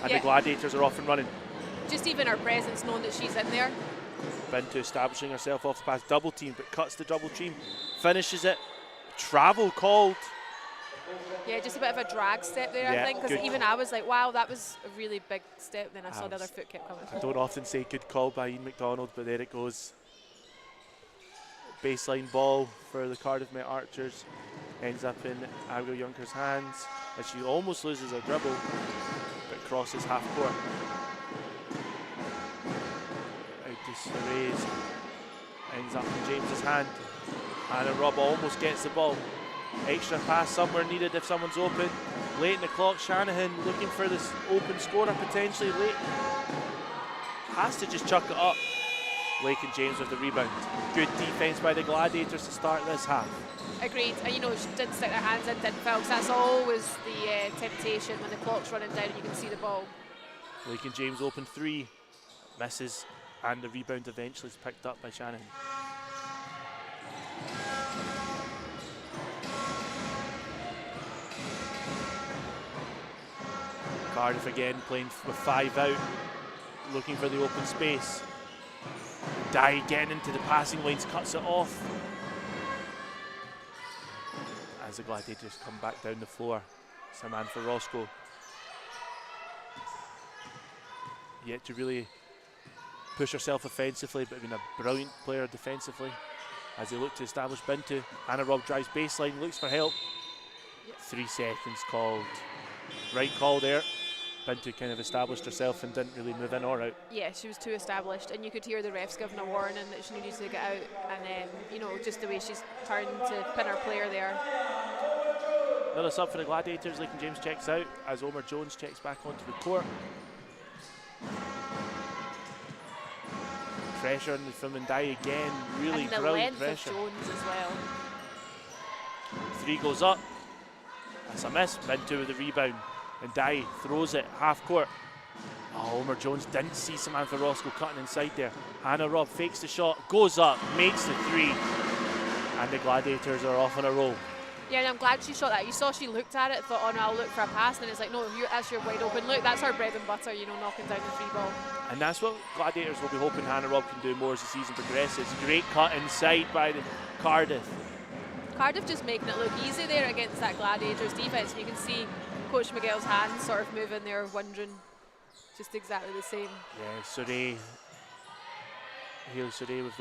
and the Gladiators are off and running. Just even her presence, knowing that she's in there. Bintu establishing herself off the pass, double team, but cuts the double team, finishes it. Travel called. Yeah, just a bit of a drag step there, I think, because even I was like, wow, that was a really big step. Then I saw the other foot kept coming. I don't often say good call by Ian McDonald, but there it goes. Baseline ball for the Cardiff Met Archers. Ends up in Abigail Junker's hands as she almost loses her dribble, but crosses half court. Out to Cerez. Ends up in James's hand. Hannah Robb almost gets the ball. Extra pass somewhere needed if someone's open. Late in the clock, Shanahan looking for this open scorer potentially late. Has to just chuck it up. Lakin James with the rebound. Good defense by the Gladiators to start this half. Agreed. And she didn't stick their hands in, didn't foul, because that's always the temptation when the clock's running down and you can see the ball. Lakin James open three. Misses, and the rebound eventually is picked up by Shannon. Cardiff again playing with five out, looking for the open space. Dye getting into the passing lanes, cuts it off. As the Gladiators come back down the floor, Samantha Roscoe yet to really push herself offensively, but been a brilliant player defensively as they look to establish Bintu. Hannah Robb drives baseline, looks for help. 3 seconds called. Right call there. Bintu kind of established herself and didn't really move in or out. Yeah, she was too established, and you could hear the refs giving a warning that she needed to get out, and then, just the way she's turned to pin her player there. Another sub for the Gladiators. Lakin James checks out as Omar Jones checks back onto the court. Pressure from Ndai again, really and the brilliant length pressure. of Jones as well. 3 goes up. That's a miss. Bintu with the rebound. Ndai throws it half court. Oh, Omar Jones didn't see Samantha Roscoe cutting inside there. Hannah Robb fakes the shot, goes up, makes the 3, and the Gladiators are off on a roll. Yeah, and I'm glad she shot that. You saw she looked at it, thought, oh no, I'll look for a pass, and then it's like, no, that's your wide open look. That's her bread and butter, knocking down the 3 ball. And that's what Gladiators will be hoping Hannah Robb can do more as the season progresses. Great cut inside by the Cardiff. Cardiff just making it look easy there against that Gladiators defence. You can see Coach Miguel's hands sort of moving there, wondering just exactly the same. Yeah, Surrey, Haley Surrey with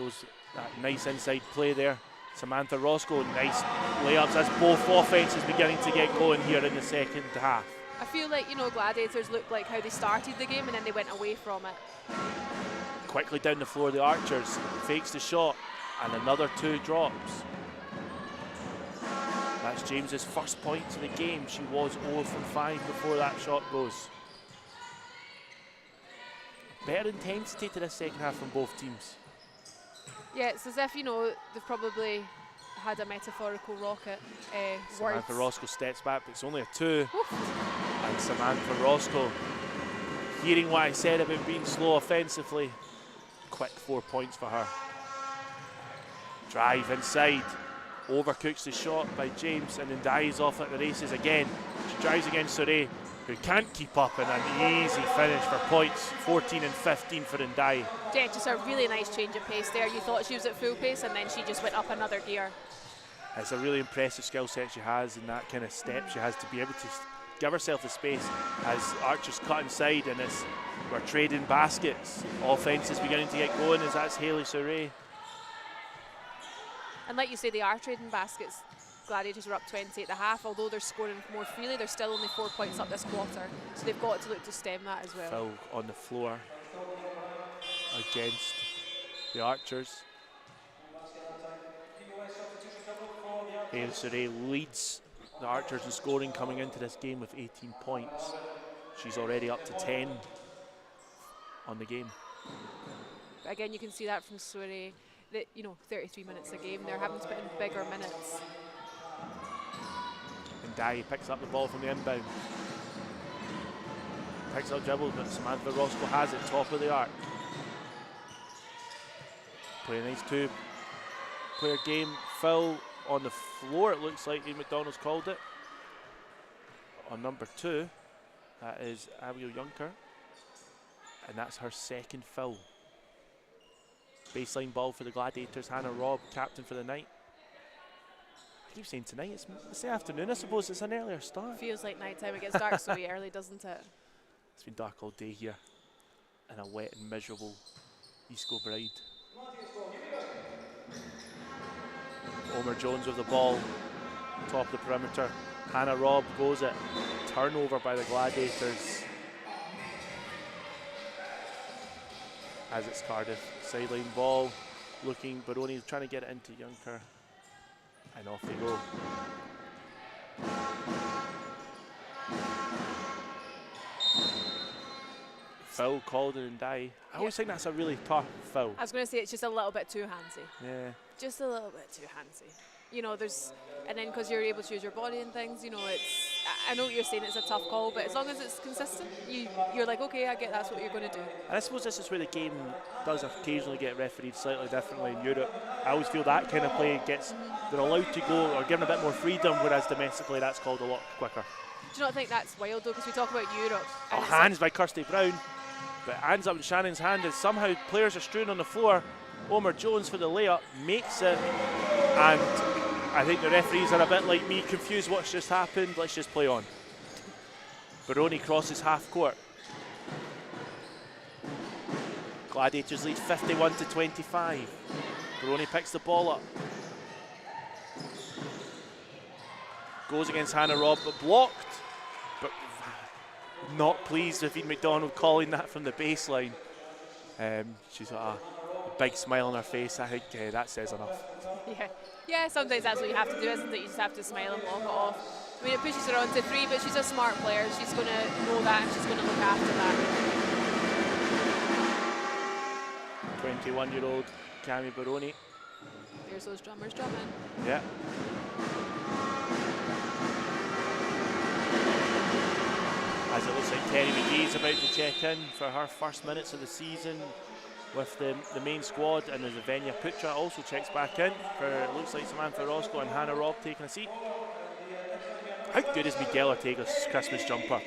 that nice inside play there. Samantha Roscoe, nice layups as both offences beginning to get going here in the second half. I feel like, Gladiators looked like how they started the game and then they went away from it. Quickly down the floor, the Archers fakes the shot, and another 2 drops. That's James's first points of the game. She was 0 from 5 before that shot goes. Better intensity to this second half from both teams. Yeah, it's as if, you know, they've probably had a metaphorical rocket. Samantha Roscoe steps back, but it's only a 2. Oof. And Samantha Roscoe, hearing what I said about being slow offensively, quick 4 points for her. Drive inside, overcooks the shot by James, and then dies off at the races again. She drives against Surrey, who can't keep up, and an easy finish for points. 14 and 15 for Ndai. Yeah, just a really nice change of pace there. You thought she was at full pace, and then she just went up another gear. It's a really impressive skill set she has, and that kind of step she has to be able to give herself the space as Archers cut inside, and as we're trading baskets. Offense is beginning to get going as that's Hayley Surrey. And like you say, they are trading baskets. Gladiators were up 20 at the half, although they're scoring more freely, they're still only 4 points up this quarter. So they've got to look to stem that as well. Foul on the floor against the Archers. Hayley Surrey leads the Archers in scoring coming into this game with 18 points. She's already up to 10 on the game. But again, you can see that from Surrey, that, you know, 33 minutes a game, they're having to put in bigger minutes. And Dai picks up the ball from the inbound. Picks up dribble, but Samantha Roscoe has it, top of the arc. Play a nice 2-player game. Foul on the floor, it looks like Ian McDonald's called it. On number 2, that is Abigail Junker. And that's her second foul. Baseline ball for the Gladiators. Hannah Robb, captain for the night. I keep saying tonight, it's the afternoon, I suppose. It's an earlier start. Feels like night time. It gets dark so early, doesn't it? It's been dark all day here in a wet and miserable East Kilbride. Omer Jones with the ball, top of the perimeter. Hannah Robb goes it. Turnover by the Gladiators. As it's Cardiff, sideline ball, looking, Baroni trying to get it into Junker, and off they go. Foul called and Ndai. I always think that's a really tough foul. I was going to say it's just a little bit too handsy. Yeah. Just a little bit too handsy. You know, there's, and then because you're able to use your body and things, you know, it's, I know what you're saying, it's a tough call, but as long as it's consistent, you're like, okay, I get that's what you're going to do. And I suppose this is where the game does occasionally get refereed slightly differently in Europe. I always feel that kind of play gets, they're allowed to go or given a bit more freedom, whereas domestically that's called a lot quicker. Do you not think that's wild though? Because we talk about Europe. Oh, hands by Kirsty Brown, but hands up in Shannon's hand as somehow players are strewn on the floor. Omer Jones for the layup, makes it, and I think the referees are a bit like me, confused what's just happened, let's just play on. Baroni crosses half court. Gladiators lead 51-25. Baroni picks the ball up. Goes against Hannah Robb, but blocked. But not pleased with Ian McDonald calling that from the baseline. She's got a big smile on her face. I think that says enough. Yeah, sometimes that's what you have to do, isn't it? You just have to smile and walk it off. I mean, it pushes her on to 3, but she's a smart player. She's going to know that and she's going to look after that. 21-year-old Cami Baroni. There's those drummers drumming. Yeah. As it looks like Terry McGee's about to check in for her first minutes of the season with the main squad, and as Avenia Putra also checks back in for, it looks like, Samantha Roscoe and Hannah Robb taking a seat. How good is Miguel Ortega's Christmas jumper?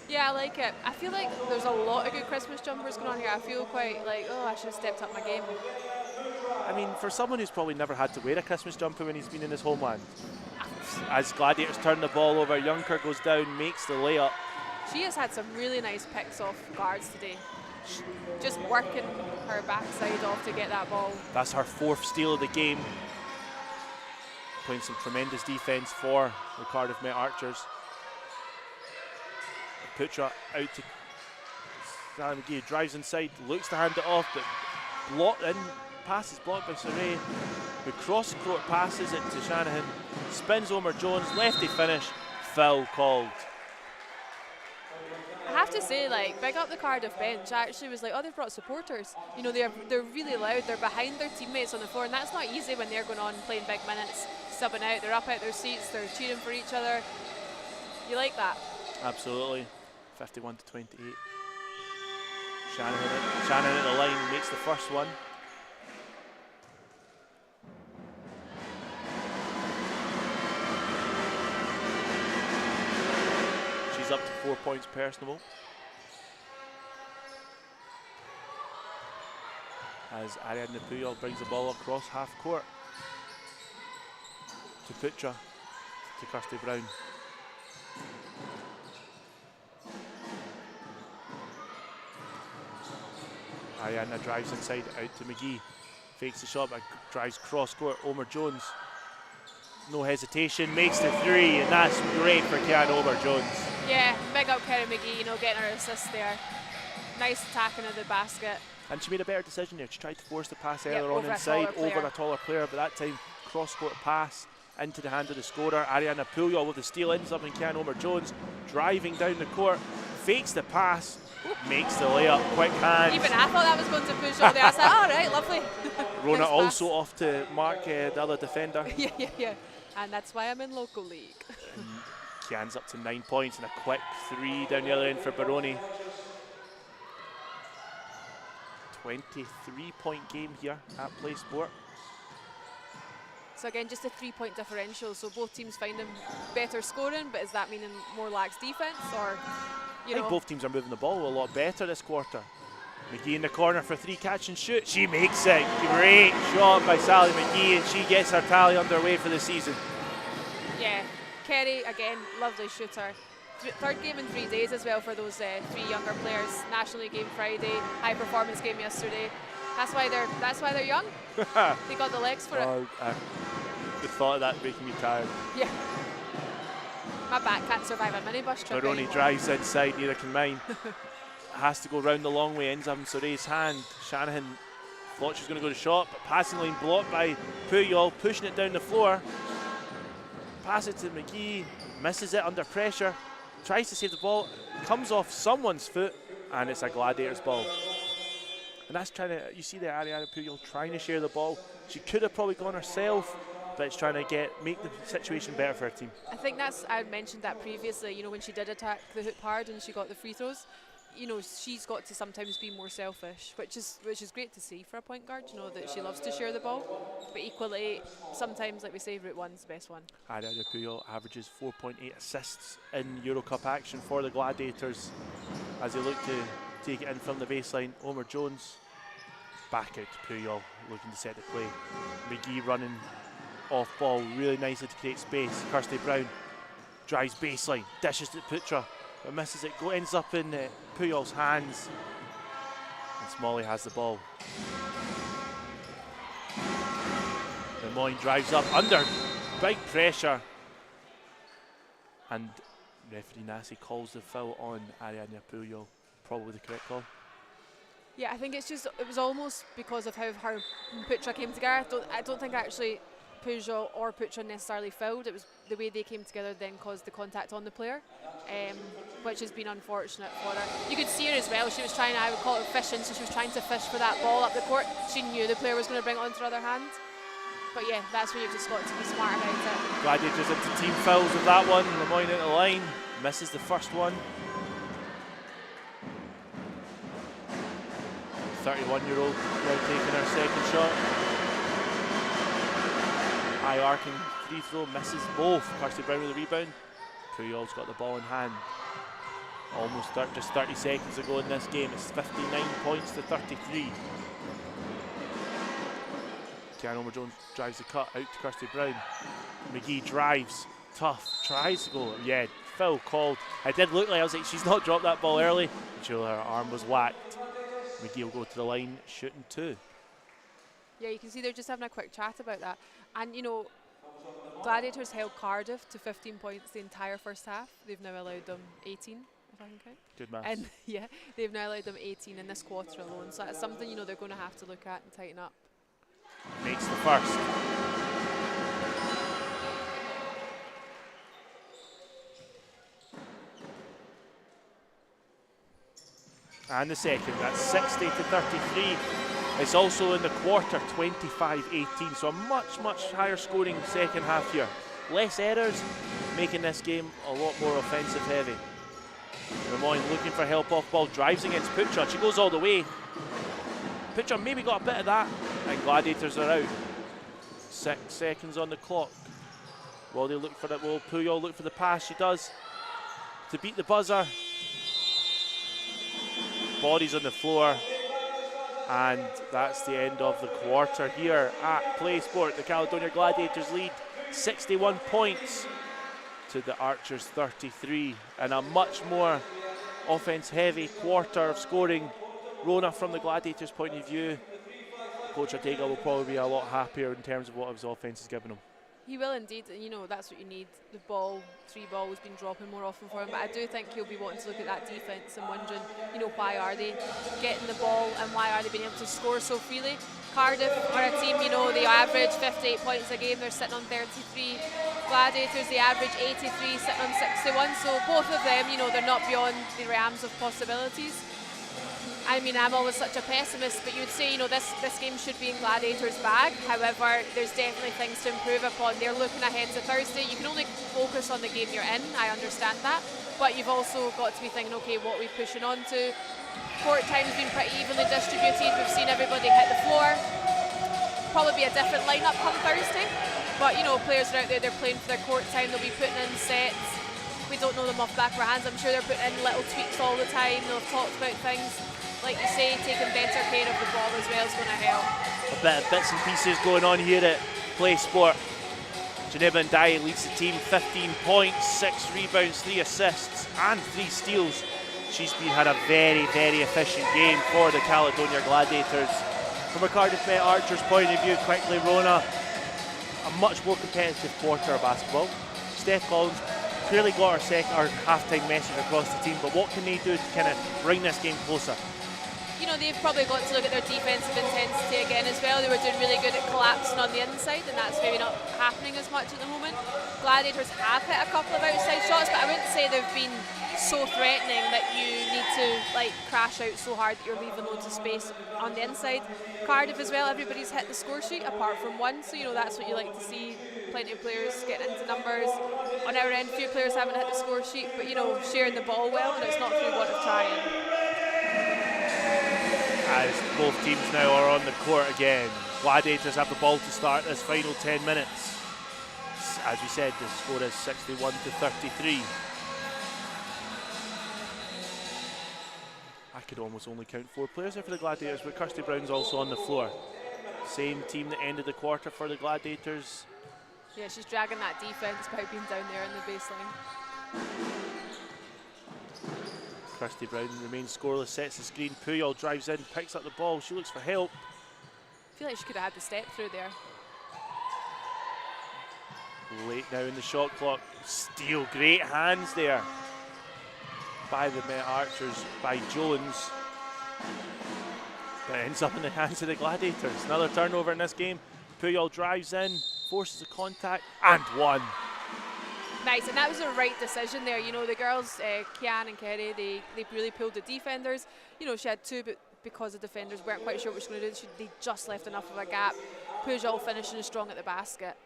Yeah, I like it. I feel like there's a lot of good Christmas jumpers going on here. I feel quite like, oh, I should have stepped up my game. I mean, for someone who's probably never had to wear a Christmas jumper when he's been in his homeland. As Gladiators turn the ball over, Junker goes down, makes the layup. She has had some really nice picks off guards today. Just working her backside off to get that ball. That's her 4th steal of the game. Playing some tremendous defense for the Cardiff Met Archers. Putra out to Sally McGee drives inside, looks to hand it off, but pass is blocked by Saray, who cross-court passes it to Shanahan, spins Omer Jones, lefty finish, foul called. I have to say, like, big up the Cardiff bench. I actually was like, oh, they've brought supporters. You know, they're really loud. They're behind their teammates on the floor, and that's not easy when they're going on playing big minutes, subbing out. They're up out their seats. They're cheering for each other. You like that? Absolutely. 51-28. Shannon at the line makes the first one. She's up to 4 points personal. As Ariadne Puyol brings the ball across half court to Putra, to Kirsty Brown. Ariadne drives inside, out to McGee. Fakes the shot, but drives cross court. Omer Jones, no hesitation, makes the three, and that's great for Kian Omer Jones. Yeah, big up Kerry McGee, you know, getting her assist there. Nice attacking of the basket. And she made a better decision there. She tried to force the pass earlier on over inside, over a taller player, but that time cross court pass into the hand of the scorer. Ariana Puyol with the steal, ends up in Kian Omer Jones, driving down the court, fakes the pass, makes the layup, quick hands. Even I thought that was going to push up there. I said, all right, lovely. Rona Nice also pass. off to mark the other defender. Yeah. And that's why I'm in local league. Kian's up to 9 points and a quick three down the other end for Baroni. 23-point game here at Play Sport. So again, just a 3-point differential. So both teams finding better scoring, but is that meaning more lax defense, or I think both teams are moving the ball a lot better this quarter. McGee in the corner for three, catch and shoot. She makes it. Great shot by Sally McGee, and she gets her tally underway for the season. Yeah, Kerry again, lovely shooter. Third game in 3 days as well for those three younger players. National League game Friday, high performance game yesterday. That's why they're young. They got the legs for it. The thought of that making me tired. Yeah. My back can't survive a minibus trip Baroni anymore. drives inside, neither can mine. Has to go round the long way, ends up in Soray's hand. Shanahan thought she was going to go to shot, but passing lane blocked by Puyol, pushing it down the floor. Pass it to McGee, misses it under pressure, tries to save the ball, comes off someone's foot, and it's a Gladiators ball. And that's you see there Ariana Puyol trying to share the ball. She could have probably gone herself, but it's trying to make the situation better for her team. I think I mentioned that previously, you know, when she did attack the hoop hard and she got the free throws. You know, she's got to sometimes be more selfish, which is great to see for a point guard, you know, that she loves to share the ball. But equally, sometimes, like we say, route one's the best one. Ariana Puyol averages 4.8 assists in Eurocup action for the Gladiators as they look to take it in from the baseline. Omer Jones back out to Puyol, looking to set the play. McGee running off ball really nicely to create space. Kirsty Brown drives baseline, dishes to Putra, but misses it, ends up in Puyol's hands, and Smalley has the ball. Lemoyne drives up under big pressure, and referee Nasi calls the foul on Ariadne Puyol. Probably the correct call. Yeah, I think it was almost because of how her and Putra came together. I don't think actually Pujol or Putra necessarily fouled. It was the way they came together then caused the contact on the player, which has been unfortunate for her. You could see her as well. She was trying, I would call it fishing, so she was trying to fish for that ball up the court. She knew the player was going to bring it onto her other hand. But yeah, that's where you've just got to be smart about it. Gladiators into team fouls with that one. Lemoyne out the line, misses the first one. 31-year-old now taking her second shot. High arcing free throw, misses both. Kirsty Brown with the rebound. Puyol's got the ball in hand. Almost just 30 seconds to go in this game. It's 59 points to 33. Kian Omer Jones drives the cut out to Kirsty Brown. McGee drives, tough, tries to go. Yeah, foul called. It did look like, I was like, she's not dropped that ball early until her arm was whacked. McGee will go to the line, shooting two. Yeah, you can see they're just having a quick chat about that. And, you know, Gladiators held Cardiff to 15 points the entire first half. They've now allowed them 18, I if I can count. Good maths. And yeah, they've now allowed them 18 in this quarter alone. So that's something, you know, they're going to have to look at and tighten up. Makes the first. And the second, that's 60 to 33. It's also in the quarter, 25-18. So a much, much higher scoring second half here. Less errors, making this game a lot more offensive heavy. Lemoyne looking for help off ball, drives against Pucha. She goes all the way. Pucha maybe got a bit of that, and Gladiators are out. 6 seconds on the clock. Will they look for it? Will Puyol look for the pass? She does. To beat the buzzer. Bodies on the floor. And that's the end of the quarter here at PlaySport. The Caledonia Gladiators lead 61 points to the Archers 33, and a much more offense heavy quarter of scoring. Rona, from the Gladiators point of view, Coach Ortega will probably be a lot happier in terms of what his offense has given him. He will indeed, and you know, that's what you need. The ball, 3 ball has been dropping more often for him, but I do think he'll be wanting to look at that defence and wondering, you know, why are they getting the ball and why are they being able to score so freely? Cardiff are a team, you know, they average 58 points a game, they're sitting on 33. Gladiators, they average 83, sitting on 61, so both of them, you know, they're not beyond the realms of possibilities. I mean, I'm always such a pessimist, but you'd say, you know, this game should be in Gladiators' bag. However, there's definitely things to improve upon. They're looking ahead to Thursday. You can only focus on the game you're in, I understand that, but you've also got to be thinking, okay, what are we pushing on to? Court time's been pretty evenly distributed. We've seen everybody hit the floor. Probably be a different lineup come Thursday, but you know, players are out there, they're playing for their court time, they'll be putting in sets. We don't know them off the back of our hands. I'm sure they're putting in little tweaks all the time. They'll have talked about things. Like you say, taking better care of the ball as well is going to help. A bit of bits and pieces going on here at PlaySport. Geneva Ndiaye leads the team, 15 points, 6 rebounds, 3 assists and 3 steals. She's had a very, very efficient game for the Caledonia Gladiators. From a Cardiff Met Archers point of view, quickly, Rona, a much more competitive quarter of basketball. Steph Collins clearly got her half-time message across the team, but what can they do to kind of bring this game closer? You know, they've probably got to look at their defensive intensity again as well. They were doing really good at collapsing on the inside, and that's maybe not happening as much at the moment. Gladiators have hit a couple of outside shots, but I wouldn't say they've been so threatening that you need to like crash out so hard that you're leaving loads of space on the inside. Cardiff as well, everybody's hit the score sheet apart from one, so you know that's what you like to see. Plenty of players getting into numbers. On our end, few players haven't hit the score sheet, but you know, sharing the ball well, and it's not through want of trying. As both teams now are on the court again. Gladiators have the ball to start this final 10 minutes. As we said, the score is 61 to 33. I could almost only count 4 players there for the Gladiators, but Kirsty Brown's also on the floor. Same team that ended the quarter for the Gladiators. Yeah, she's dragging that defence by being down there in the baseline. Kirsty Brown remains scoreless, sets the screen. Puyol drives in, picks up the ball. She looks for help. I feel like she could have had the step through there. Late now in the shot clock. Steal, great hands there by the Met Archers, by Jones. But it ends up in the hands of the Gladiators. Another turnover in this game. Puyol drives in, forces a contact, and one. Nice, and that was the right decision there. You know, the girls, Kian and Kerry, they really pulled the defenders. You know, she had 2, but because the defenders weren't quite sure what she was going to do, they just left enough of a gap. Pujol finishing strong at the basket.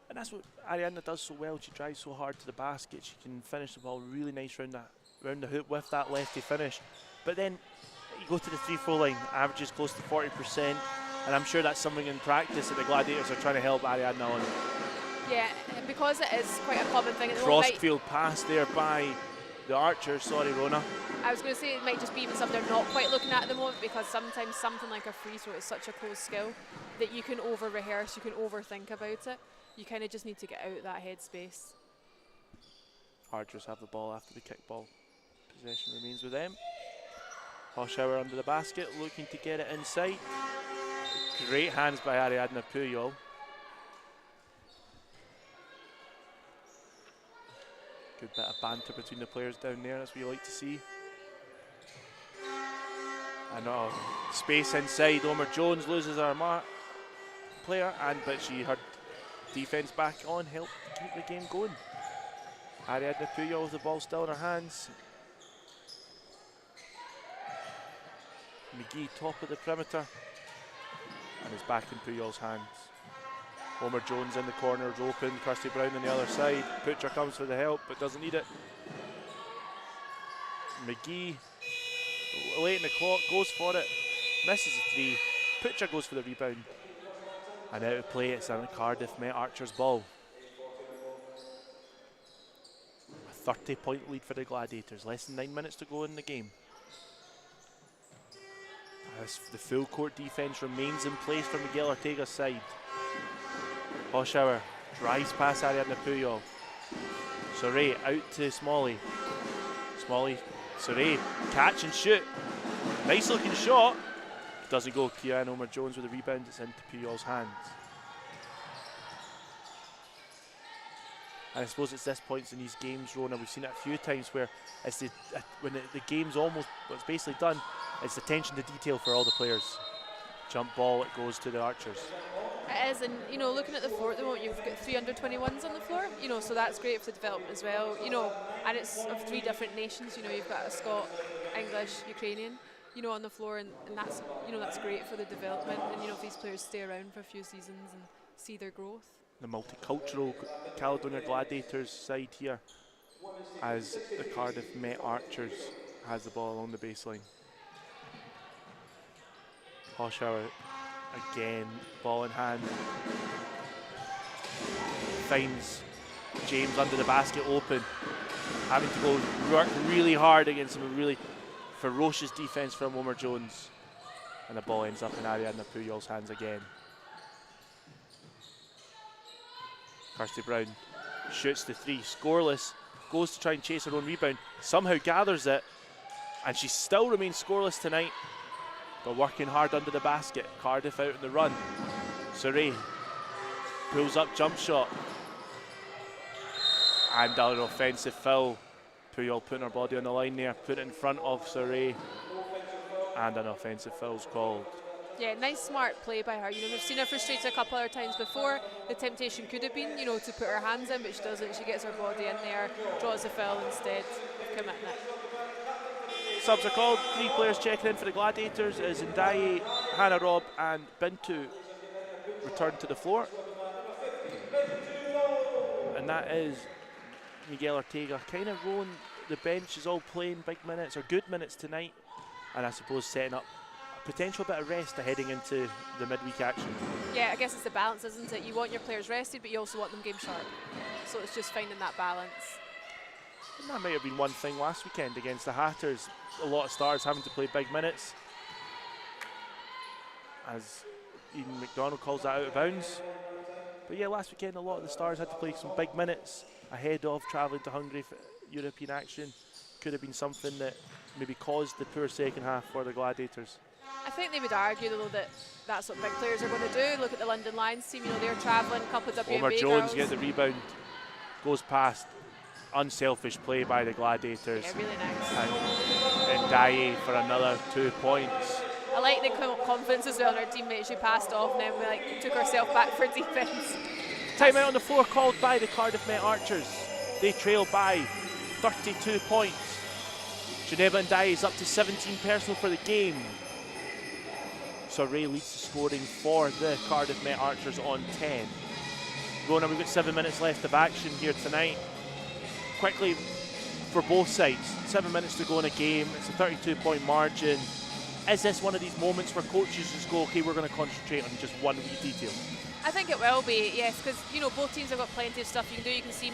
And that's what Ariadna does so well. She drives so hard to the basket. She can finish the ball really nice round the hoop with that lefty finish. But then you go to the 3-4 line, averages close to 40%, and I'm sure that's something in practice that the Gladiators are trying to help Ariadna on. Yeah, and because it is quite a common thing. Cross-field pass there by the Archers. Sorry, Rona. I was going to say it might just be even something they're not quite looking at the moment, because sometimes something like a free throw is such a close skill that you can over-rehearse, you can overthink about it. You kind of just need to get out of that headspace. Archers have the ball after the kickball. Possession remains with them. Hoshauer under the basket, looking to get it inside. Great hands by Ariadna Puyol. Good bit of banter between the players down there, that's what you like to see. And space inside, Omer Jones loses our player, but her defence back on helped keep the game going. Ariadne Puyol with the ball still in her hands. McGee top of the perimeter, and it's back in Puyol's hands. Omer Jones in the corners open, Kirsty Brown on the other side. Butcher comes for the help but doesn't need it. McGee late in the clock, goes for it, misses the three. Butcher goes for the rebound, and out of play, it's a Cardiff Met Archers ball. A 30-point lead for the Gladiators, less than 9 minutes to go in the game. As the full court defence remains in place from Miguel Ortega's side. Hoshauer drives past Ariadne Puyol. Soray out to Smalley. Soray, catch and shoot. Nice looking shot. Doesn't go. Kian Omer Jones with the rebound. It's into Puyol's hands. And I suppose it's this point in these games, Rona, we've seen it a few times where it's when the game's almost, it's basically done, it's attention to detail for all the players. Jump ball, it goes to the Archers. It is, and looking at the floor at the moment, you've got 3 under-21s on the floor, so that's great for the development as well, and it's of 3 different nations, you've got a Scot, English, Ukrainian, on the floor, and that's, that's great for the development, and if these players stay around for a few seasons and see their growth. The multicultural Caledonia Gladiators side here, as the Cardiff Met Archers has the ball along the baseline. Hoshauer again, ball in hand, finds James under the basket open, having to go work really hard against some really ferocious defence from Omer Jones, and the ball ends up in Ariadne Puyol's hands again. Kirsty Brown shoots the 3, scoreless, goes to try and chase her own rebound, somehow gathers it, and she still remains scoreless tonight, but working hard under the basket. Cardiff out in the run. Soray pulls up jump shot, and an offensive foul. Puyol putting her body on the line there, put it in front of Soray, and an offensive foul's called. Yeah, nice smart play by her. We've seen her frustrated a couple other times before. The temptation could have been, to put her hands in, but she doesn't. She gets her body in there, draws a foul instead of committing it. Subs are called. 3 players checking in for the Gladiators as Ndaye, Hannah Robb and Bintu return to the floor. And that is Miguel Ortega kind of rolling the bench, is all playing big minutes or good minutes tonight, and I suppose setting up a potential bit of rest heading into the midweek action. Yeah, I guess it's the balance, isn't it? You want your players rested, but you also want them game sharp. So it's just finding that balance. And that might have been one thing last weekend against the Hatters. A lot of stars having to play big minutes, as Eden McDonald calls that out of bounds. But yeah, last weekend a lot of the stars had to play some big minutes ahead of travelling to Hungary for European action. Could have been something that maybe caused the poor second half for the Gladiators. I think they would argue though that that's what big players are going to do. Look at the London Lions team, they're travelling, a couple of WNBA Omer Jones girls. gets the rebound, goes past. Unselfish play by the Gladiators. Yeah, really nice. And Ndaye for another 2 points. I like the confidence as well in her teammates. She passed off and then we took herself back for defence. Timeout on the floor called by the Cardiff Met Archers. They trail by 32 points. Geneva Ndaye is up to 17 personal for the game. Soray leads the scoring for the Cardiff Met Archers on 10. Rona, we've got 7 minutes left of action here tonight. Quickly, for both sides, 7 minutes to go in a game, it's a 32-point margin. Is this one of these moments where coaches just go, okay, we're going to concentrate on just one wee detail? I think it will be, yes, because both teams have got plenty of stuff you can do. You can see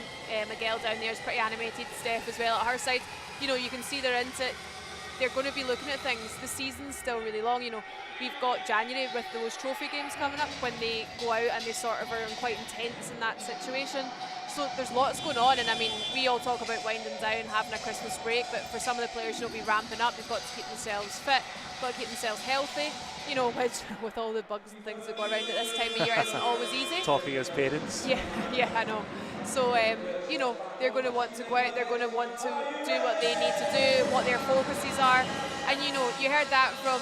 Miguel down there is pretty animated, Steph as well at her side. You can see they're into it. They're going to be looking at things. The season's still really long. We've got January with those trophy games coming up when they go out and they sort of are quite intense in that situation. So there's lots going on, and we all talk about winding down, having a Christmas break, but for some of the players, be ramping up. They've got to keep themselves fit, got to keep themselves healthy, which with all the bugs and things that go around at this time of year isn't always easy. Talking as parents. Yeah, I know. So, you know, they're going to want to go out, they're going to want to do what they need to do, what their focuses are. And, you know, you heard that from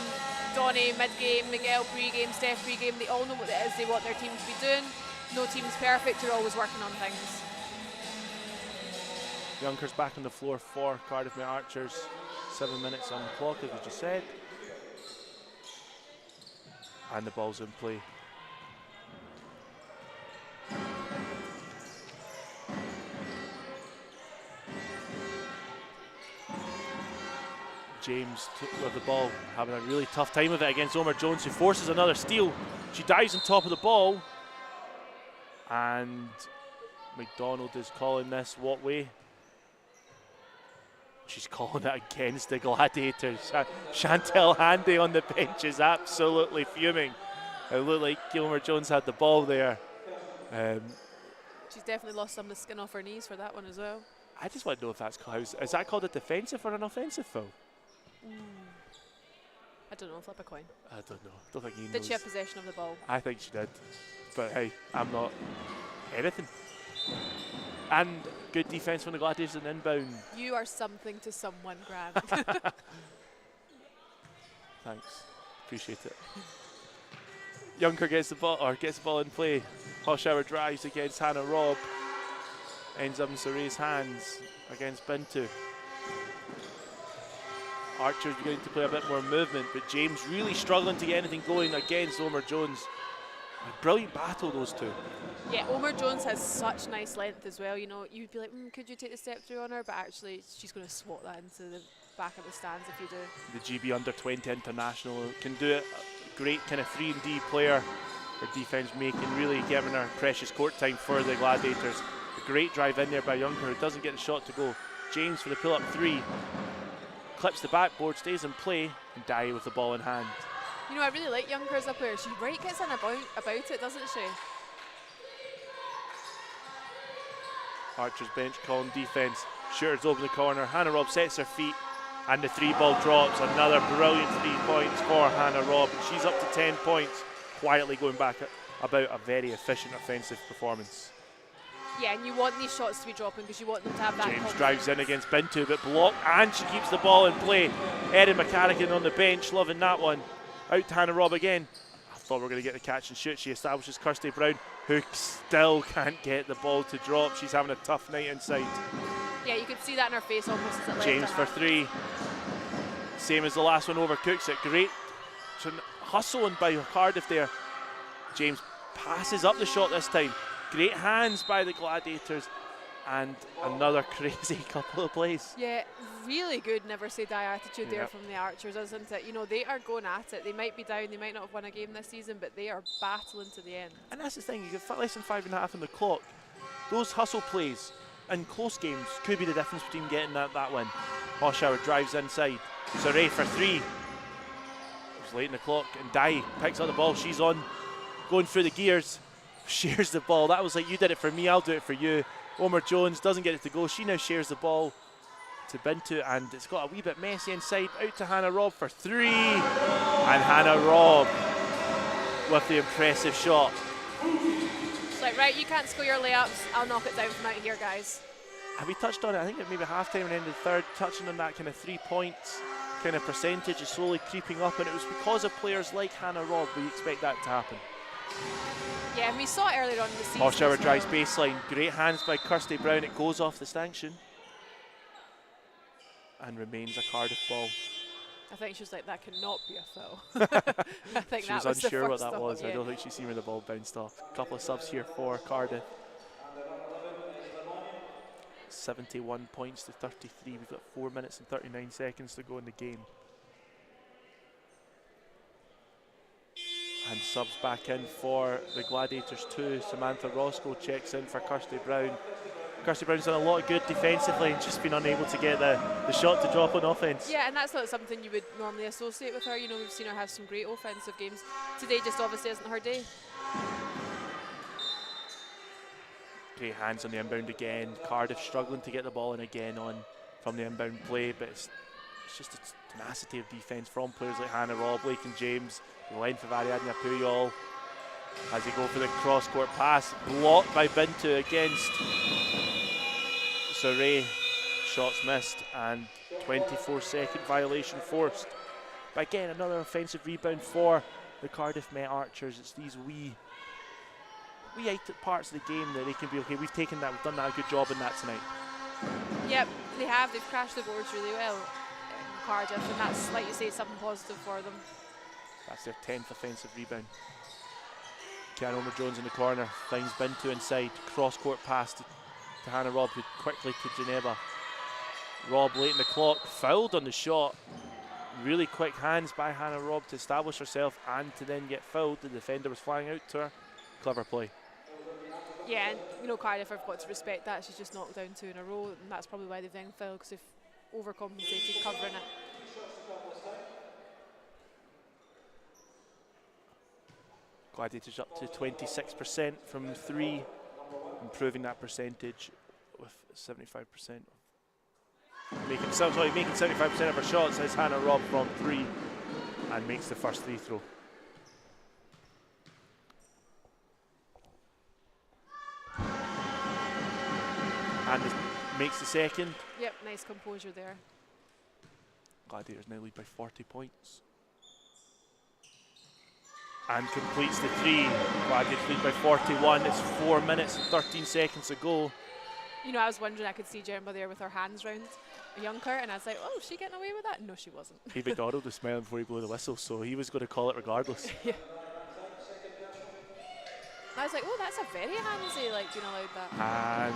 Donny mid-game, Miguel pre-game, Steph pre-game. They all know what it is they want their team to be doing. No team's perfect, you're always working on things. Younker's back on the floor for Cardiff Met Archers. 7 minutes on the clock, as we just said. And the ball's in play. James with the ball, having a really tough time of it against Omar Jones, who forces another steal. She dives on top of the ball. And McDonald is calling this what way? She's calling it against the Gladiators. Chantel Handy on the bench is absolutely fuming. It looked like Gilmer Jones had the ball there. She's definitely lost some of the skin off her knees for that one as well. I just want to know if that's called, is that called a defensive or an offensive foul? I don't know, flip a coin. I don't know. I don't think he knows. Did she have possession of the ball? I think she did. But hey, I'm not anything. And good defence from the Gladiators and inbound. You are something to someone, Grant. Thanks. Appreciate it. Junker gets the ball in play. Hoshauer drives against Hannah Robb. Ends up in Saray's hands against Bintu. Archer's beginning to play a bit more movement, but James really struggling to get anything going against Omar Jones. A brilliant battle, those two. Yeah, Omar Jones has such nice length as well. You know, you'd be like, could you take the step through on her? But actually, she's going to swat that into the back of the stands if you do. The GB under-20 international can do it. A great kind of 3-and-D player. Her defence making, really giving her precious court time for the Gladiators. A great drive in there by Junker, who doesn't get the shot to go. James for the pull-up three. Clips the backboard, stays in play, and Dye with the ball in hand. You know, I really like Junker as a player. She gets in about it, doesn't she? Archer's bench calling defence. Shooter's over the corner. Hannah Robb sets her feet, and the 3-ball drops. Another brilliant 3 points for Hannah Robb. She's up to 10 points, quietly going back about a very efficient offensive performance. Yeah, and you want these shots to be dropping because you want them to have that James confidence. drives in against Bintu, but blocked, and she keeps the ball in play. Erin McCarrigan on the bench, loving that one. Out to Hannah Robb again. I thought we were going to get the catch and shoot. She establishes Kirsty Brown, who still can't get the ball to drop. She's having a tough night inside. Yeah, you could see that in her face almost as it left James her. for 3. Same as the last one, overcooks it. Great hustling by Cardiff there. James passes up the shot this time. Great hands by the Gladiators, and another crazy couple of plays. Yeah, really good never say die attitude there from the Archers, isn't it? You know, they are going at it. They might be down, they might not have won a game this season, but they are battling to the end. And that's the thing, you get less than 5.5 on the clock. Those hustle plays in close games could be the difference between getting that win. Hoshauer drives inside. Saray for 3. It was late in the clock, and Dye picks up the ball. She's on, going through the gears. Shares the ball. That was like, you did it for me, I'll do it for you. Omar Jones doesn't get it to go. She now shares the ball to Bintu, and it's got a wee bit messy inside. Out to Hannah Robb for 3. And Hannah Robb with the impressive shot. It's like, right, you can't score your layups. I'll knock it down from out here, guys. Have we touched on it? I think it maybe halftime and end of the third, touching on that kind of 3 points kind of percentage is slowly creeping up, and it was because of players like Hannah Robb we expect that to happen. Yeah, and we saw it earlier on in the season. Hoshauer drives baseline. Great hands by Kirsty Brown. It goes off the stanchion and remains a Cardiff ball. I think she was like, that cannot be a foul. I think She that was was the unsure what first that was. thought, I don't think she's seen where the ball bounced off. A couple of subs here for Cardiff. 71 points to 33. We've got 4 minutes and 39 seconds to go in the game. And subs back in for the Gladiators too. Samantha Roscoe checks in for Kirsty Brown. Kirsty Brown's done a lot of good defensively and just been unable to get the shot to drop on offense. Yeah, and that's not something you would normally associate with her. You know, we've seen her have some great offensive games. Today just obviously isn't her day. Great hands on the inbound again. Cardiff struggling to get the ball in again on from the inbound play, but it's just a tenacity of defence from players like Hannah Robb, Blake and James, the length of Ariadne Puyol. as he go for the cross-court pass, blocked by Bintu against Surrey. Shots missed and 24-second violation forced. But again, another offensive rebound for the Cardiff Met Archers. It's these wee parts of the game that they can be okay. We've taken that, we've done that a good job in that tonight. Yep, they have. They've crashed the boards really well in Cardiff, and that's, like you say, something positive for them. That's their 10th offensive rebound. Omer Jones in the corner, finds Bintu inside, cross-court pass to Hannah Robb, who quickly to Geneva. Robb late in the clock, fouled on the shot. Really quick hands by Hannah Robb to establish herself and to then get fouled. The defender was flying out to her. Clever play. Yeah, and you know Cardiff have got to respect that. She's just knocked down 2 in a row, and that's probably why they've then fouled, because they've overcompensated covering it. Gladiators up to 26% from 3, improving that percentage with 75%. Making 75% of her shots as Hannah Robb from 3 and makes the first free throw. And makes the second. Yep, nice composure there. Gladiators now lead by 40 points. And completes the 3. Gladiators lead by 41. It's 4 minutes and 13 seconds to go. You know, I was wondering, I could see Gemma there with her hands round Junker, and I was like, oh, is she getting away with that? No, she wasn't. Hey, McDonald was smiling before he blew the whistle, so he was going to call it regardless. Yeah. I was like, oh, that's a very handsy, like, being allowed that. And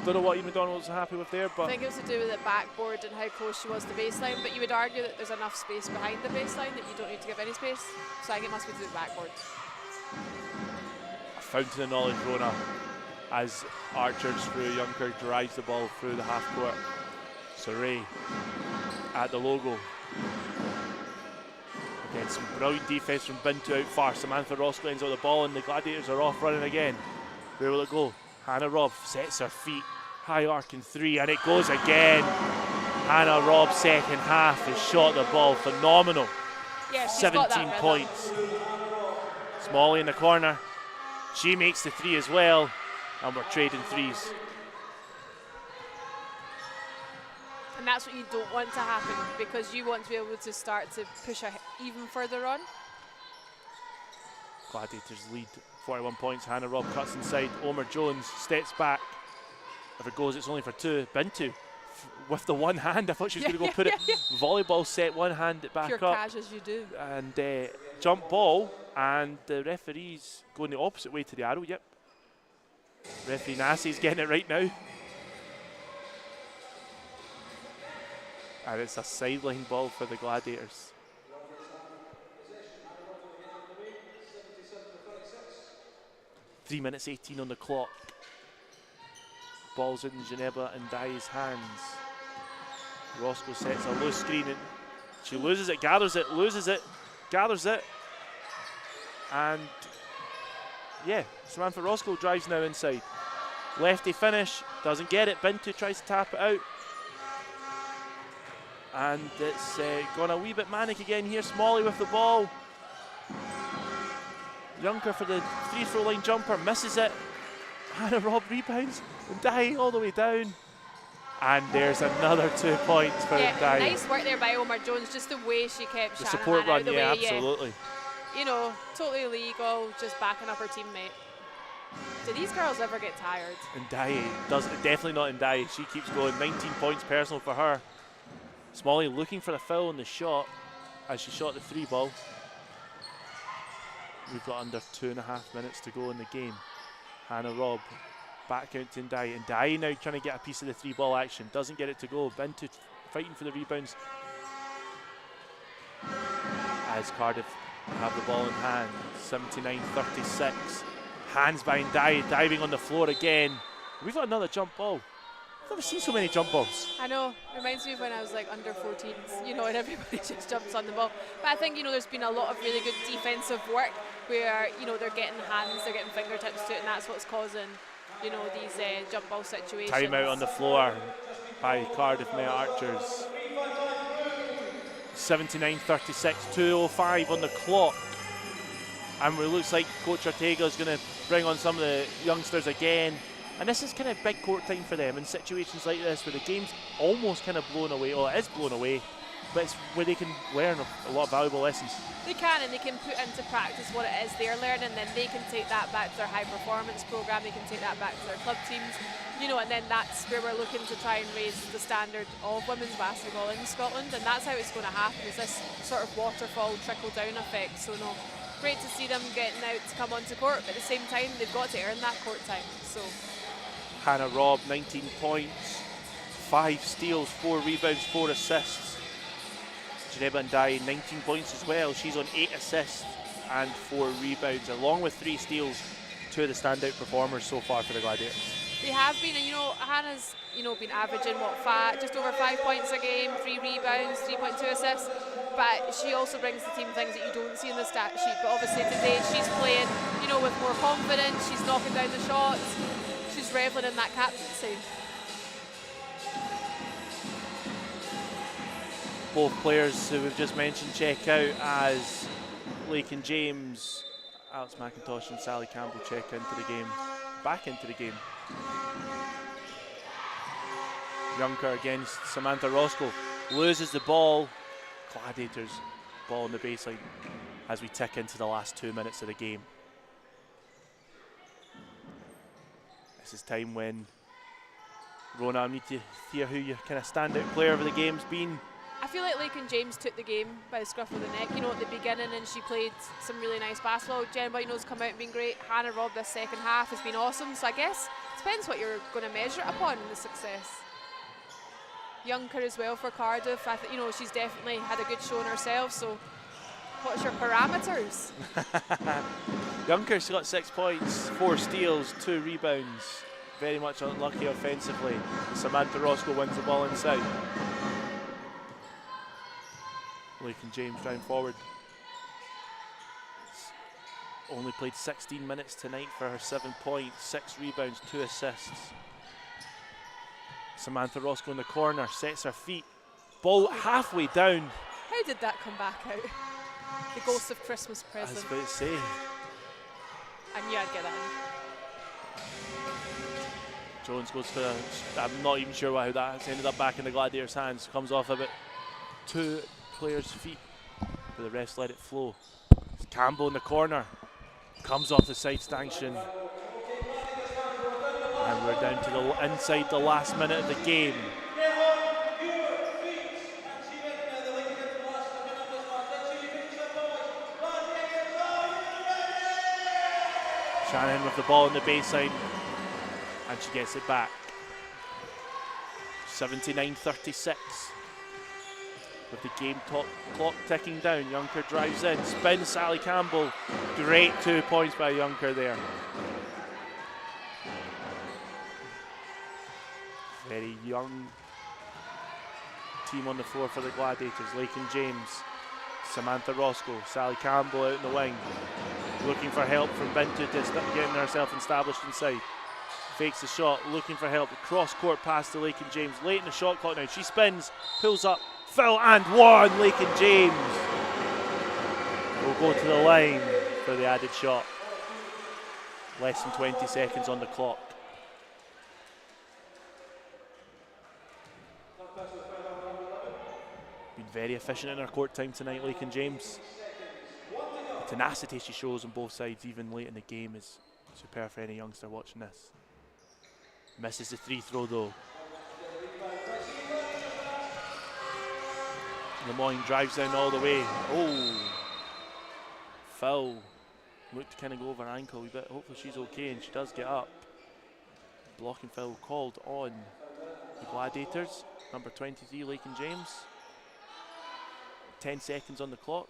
don't know what Ian McDonald was happy with there, but I think it was to do with the backboard and how close she was to the baseline, but you would argue that there's enough space behind the baseline that you don't need to give any space, so I think it must be to do with backboard. a fountain of knowledge, Rona, as Archers through Junker drives the ball through the half court. Surrey at the logo. Again, some brilliant defense from Bintu out far. Samantha Roscoe ends up with the ball, and the Gladiators are off running again. Where will it go? Hannah Robb sets her feet, high arcing 3, and it goes again. Hannah Robb, second half, has shot the ball phenomenal. Yeah, she's 17 got that points. Smalley in the corner. She makes the 3 as well, and we're trading 3s. And that's what you don't want to happen, because you want to be able to start to push her even further on. Gladiators lead 41 points. Hannah Robb cuts inside. Omer Jones steps back. If it goes, it's only for 2. Bintu with the one hand. I thought she was going to go put it. Volleyball set, one hand it back Pure up. cash as you do. And jump ball. And the referee's going the opposite way to the arrow. Yep. Referee Nassie's getting it right now. And it's a sideline ball for the Gladiators. Three minutes 18 on the clock. Ball's in Geneva and Dai's hands. Roscoe sets a loose screen and she loses it, gathers it, loses it, gathers it. And yeah, Samantha Roscoe drives now inside. Lefty finish, doesn't get it. Bintu tries to tap it out. And it's gone a wee bit manic again here. Smalley with the ball. Junker for the free throw line jumper, misses it. Hannah Robb rebounds. And Dai all the way down. And there's another 2 points for Dai. Nice work there by Omer Jones, just the way she kept The Shanahan support out run, of the yeah, way. absolutely. You know, totally legal, just backing up her teammate. Do these girls ever get tired? And Dai definitely not in Dai. She keeps going. 19 points personal for her. Smalley looking for the foul on the shot as she shot the 3 ball. We've got under 2.5 minutes to go in the game. Hannah Robb back out to Ndai. And Ndai now trying to get a piece of the 3 ball action. Doesn't get it to go. Bintu fighting for the rebounds. As Cardiff have the ball in hand. 79-36. Hands by Ndai, diving on the floor again. We've got another jump ball. I've never seen so many jump balls. I know, reminds me of when I was like under 14s, you know, and everybody just jumps on the ball. But I think, you know, there's been a lot of really good defensive work where, you know, they're getting hands, they're getting fingertips to it, and that's what's causing, you know, these jump ball situations. Timeout on the floor. by Cardiff Met Archers. 79-36, 2:05 on the clock. And it looks like Coach Ortega is going to bring on some of the youngsters again. And this is kind of big court time for them in situations like this where the game's almost kind of blown away. Well, it is blown away, but it's where they can learn a lot of valuable lessons. They can, and they can put into practice what it is they're learning, then they can take that back to their high performance program, they can take that back to their club teams, you know, and then that's where we're looking to try and raise the standard of women's basketball in Scotland, and that's how it's going to happen, is this sort of waterfall trickle down effect. So no, great to see them getting out to come onto court, but at the same time they've got to earn that court time. So Hannah Robb, 19 points, 5 steals, 4 rebounds, 4 assists. Janeba Ndai, 19 points as well. She's on 8 assists and 4 rebounds, along with 3 steals. 2 of the standout performers so far for the Gladiators. they have been, and you know, Hannah's been averaging just over 5 points a game, 3 rebounds, 3.2 assists. But she also brings the team things that you don't see in the stat sheet. But obviously today she's playing, with more confidence. She's knocking down the shots. She's reveling in that captaincy. Both players who we've just mentioned check out as Lakin James, Alex McIntosh and Sally Campbell check back into the game. Junker against Samantha Roscoe, loses the ball. Gladiators ball on the baseline as we tick into the last 2 minutes of the game. This is time when, Rona, I need to hear who your kind of standout player of the game's been. I feel like Lakin James took the game by the scruff of the neck, at the beginning, and she played some really nice basketball. Jen Boyno's come out and been great. Hannah Robb this second half has been awesome. So I guess it depends what you're going to measure it upon the success. Junker as well for Cardiff. I think she's definitely had a good showing herself. So what's your parameters? Junker's got 6 points, 4 steals, 2 rebounds. Very much unlucky offensively. Samantha Roscoe wins the ball inside. Lakin James driving forward. Only played 16 minutes tonight for her 7 points, 6 rebounds, 2 assists. Samantha Roscoe in the corner, sets her feet. Ball halfway down. How did that come back out? The ghost of Christmas present. I was about to say. I knew I'd get that in. Jones goes for I'm not even sure how that's ended up back in the Gladiators' hands. Comes off about 2 players' feet, but the refs let it flow. Campbell in the corner, comes off the side stanchion, and we're down to the inside the last minute of the game. Shannon with the ball in the baseline, and she gets it back. 79-36. With the game clock ticking down, Junker drives in, spins Sally Campbell. Great 2 points by Junker there. Very young team on the floor for the Gladiators. Lakin James, Samantha Roscoe, Sally Campbell out in the wing. Looking for help from Bintu, getting herself established inside. Fakes the shot, looking for help. Cross court pass to Lakin James. Late in the shot clock now. She spins, pulls up. Foul and one, Lakin James will go to the line for the added shot. Less than 20 seconds on the clock. Been very efficient in her court time tonight, Lakin James. The tenacity she shows on both sides, even late in the game, is superb for any youngster watching this. Misses the free throw though. Lemoyne drives down all the way. Oh, foul. Looked to kind of go over her ankle a wee bit. Hopefully she's okay, and she does get up. Blocking foul called on the Gladiators. Number 23, Lakin James. 10 seconds on the clock.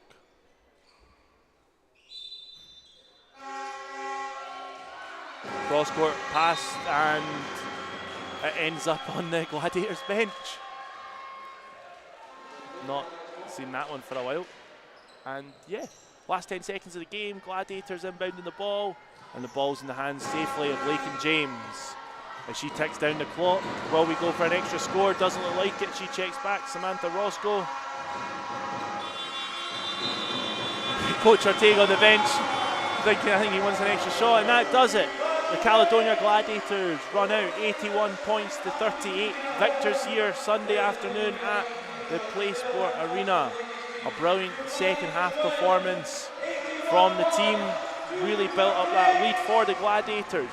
Cross court pass, and it ends up on the Gladiators bench. Not seen that one for a while. And yeah, last 10 seconds of the game, Gladiators inbounding the ball, and the ball's in the hands safely of Lakin James As she ticks down the clock, will we go for an extra score? Doesn't look like it. She checks back. Samantha Roscoe. Coach Ortega on the bench, I think he wants an extra shot, and that does it. The Caledonia Gladiators run out 81 points to 38. Victors here Sunday afternoon at the PlaySport Arena. A brilliant second half performance from the team. Really built up that lead for the Gladiators.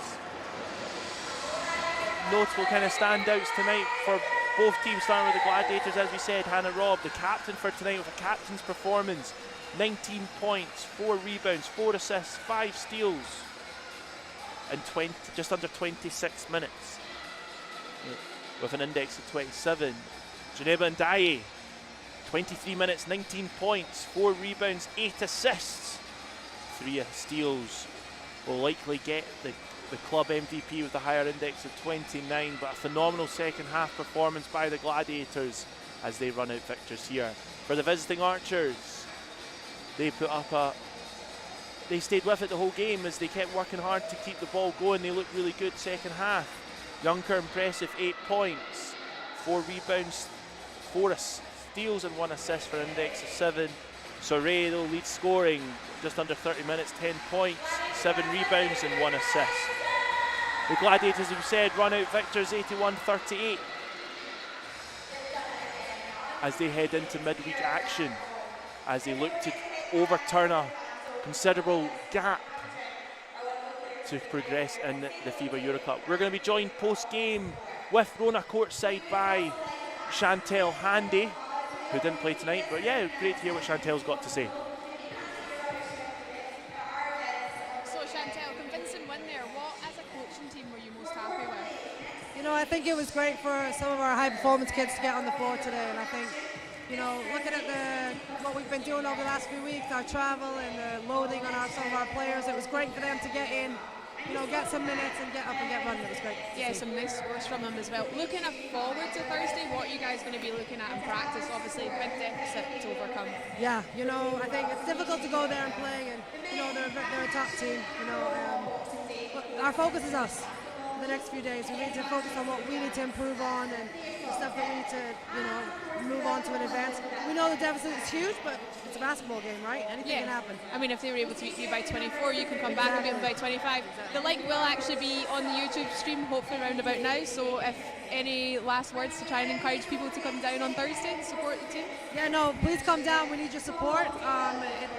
Notable kind of standouts tonight for both teams, starting with the Gladiators, as we said. Hannah Robb, the captain for tonight, with a captain's performance. 19 points, 4 rebounds, 4 assists, 5 steals in just under 26 minutes with an index of 27. Geneva Ndaye, 23 minutes, 19 points, 4 rebounds, 8 assists, 3 steals. Will likely get the club MVP with the higher index of 29, but a phenomenal second half performance by the Gladiators as they run out victors here. For the visiting Archers, they put up they stayed with it the whole game as they kept working hard to keep the ball going. They looked really good second half. Junker impressive, 8 points, 4 rebounds, 4 steals and 1 assist for an index of 7. Soray though leads scoring, just under 30 minutes, 10 points, 7 rebounds and 1 assist. The Gladiators, as we said, run out victors 81-38 as they head into midweek action, as they look to overturn a considerable gap to progress in the FIBA Eurocup. We're going to be joined post-game with Rona courtside by Chantel Handy, who didn't play tonight, but yeah, great to hear what Chantel's got to say. So Chantel, convincing win there. What, as a coaching team, were you most happy with? You know, I think it was great for some of our high-performance kids to get on the floor today, and I think, you know, looking at what we've been doing over the last few weeks, our travel and the loading on some of our players, it was great for them to get in, you know, get some minutes and get up and get running. It was great. Yeah, some nice scores from them as well. Looking forward to Thursday, what are you guys going to be looking at in practice? Obviously, big deficit to overcome. Yeah, you know, I think it's difficult to go there and play, and, you know, they're a top team, you know. But our focus is us. The next few days, we need to focus on what we need to improve on and the stuff that we need to, you know, move on to in advance. We know the deficit is huge, but it's a basketball game, right? Anything can happen. I mean, if they were able to beat you by 24, you can come back and beat them by 25. The link will actually be on the YouTube stream, hopefully around about now. So if any last words to try and encourage people to come down on Thursday to support the team? Yeah, no, please come down. We need your support.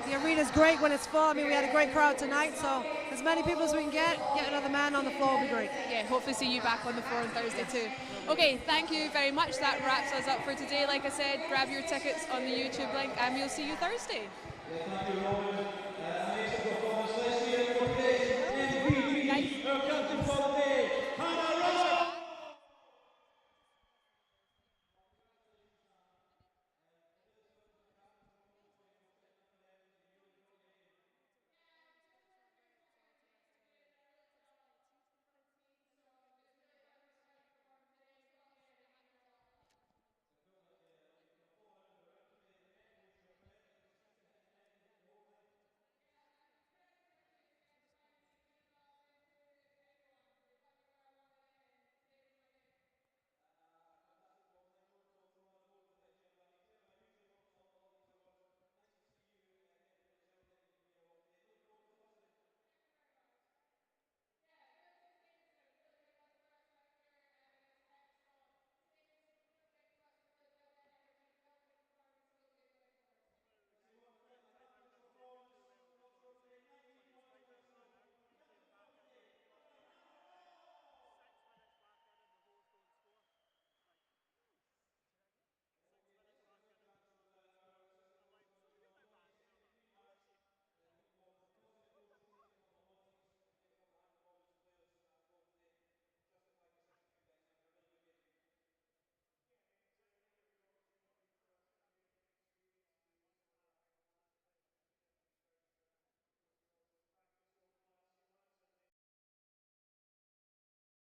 The arena's great when it's full. I mean, we had a great crowd tonight, so as many people as we can get another man on the floor will be great. Yeah, hopefully see you back on the floor on Thursday too. Okay, thank you very much. That wraps us up for today. Like I said, grab your tickets on the YouTube link and we'll see you Thursday.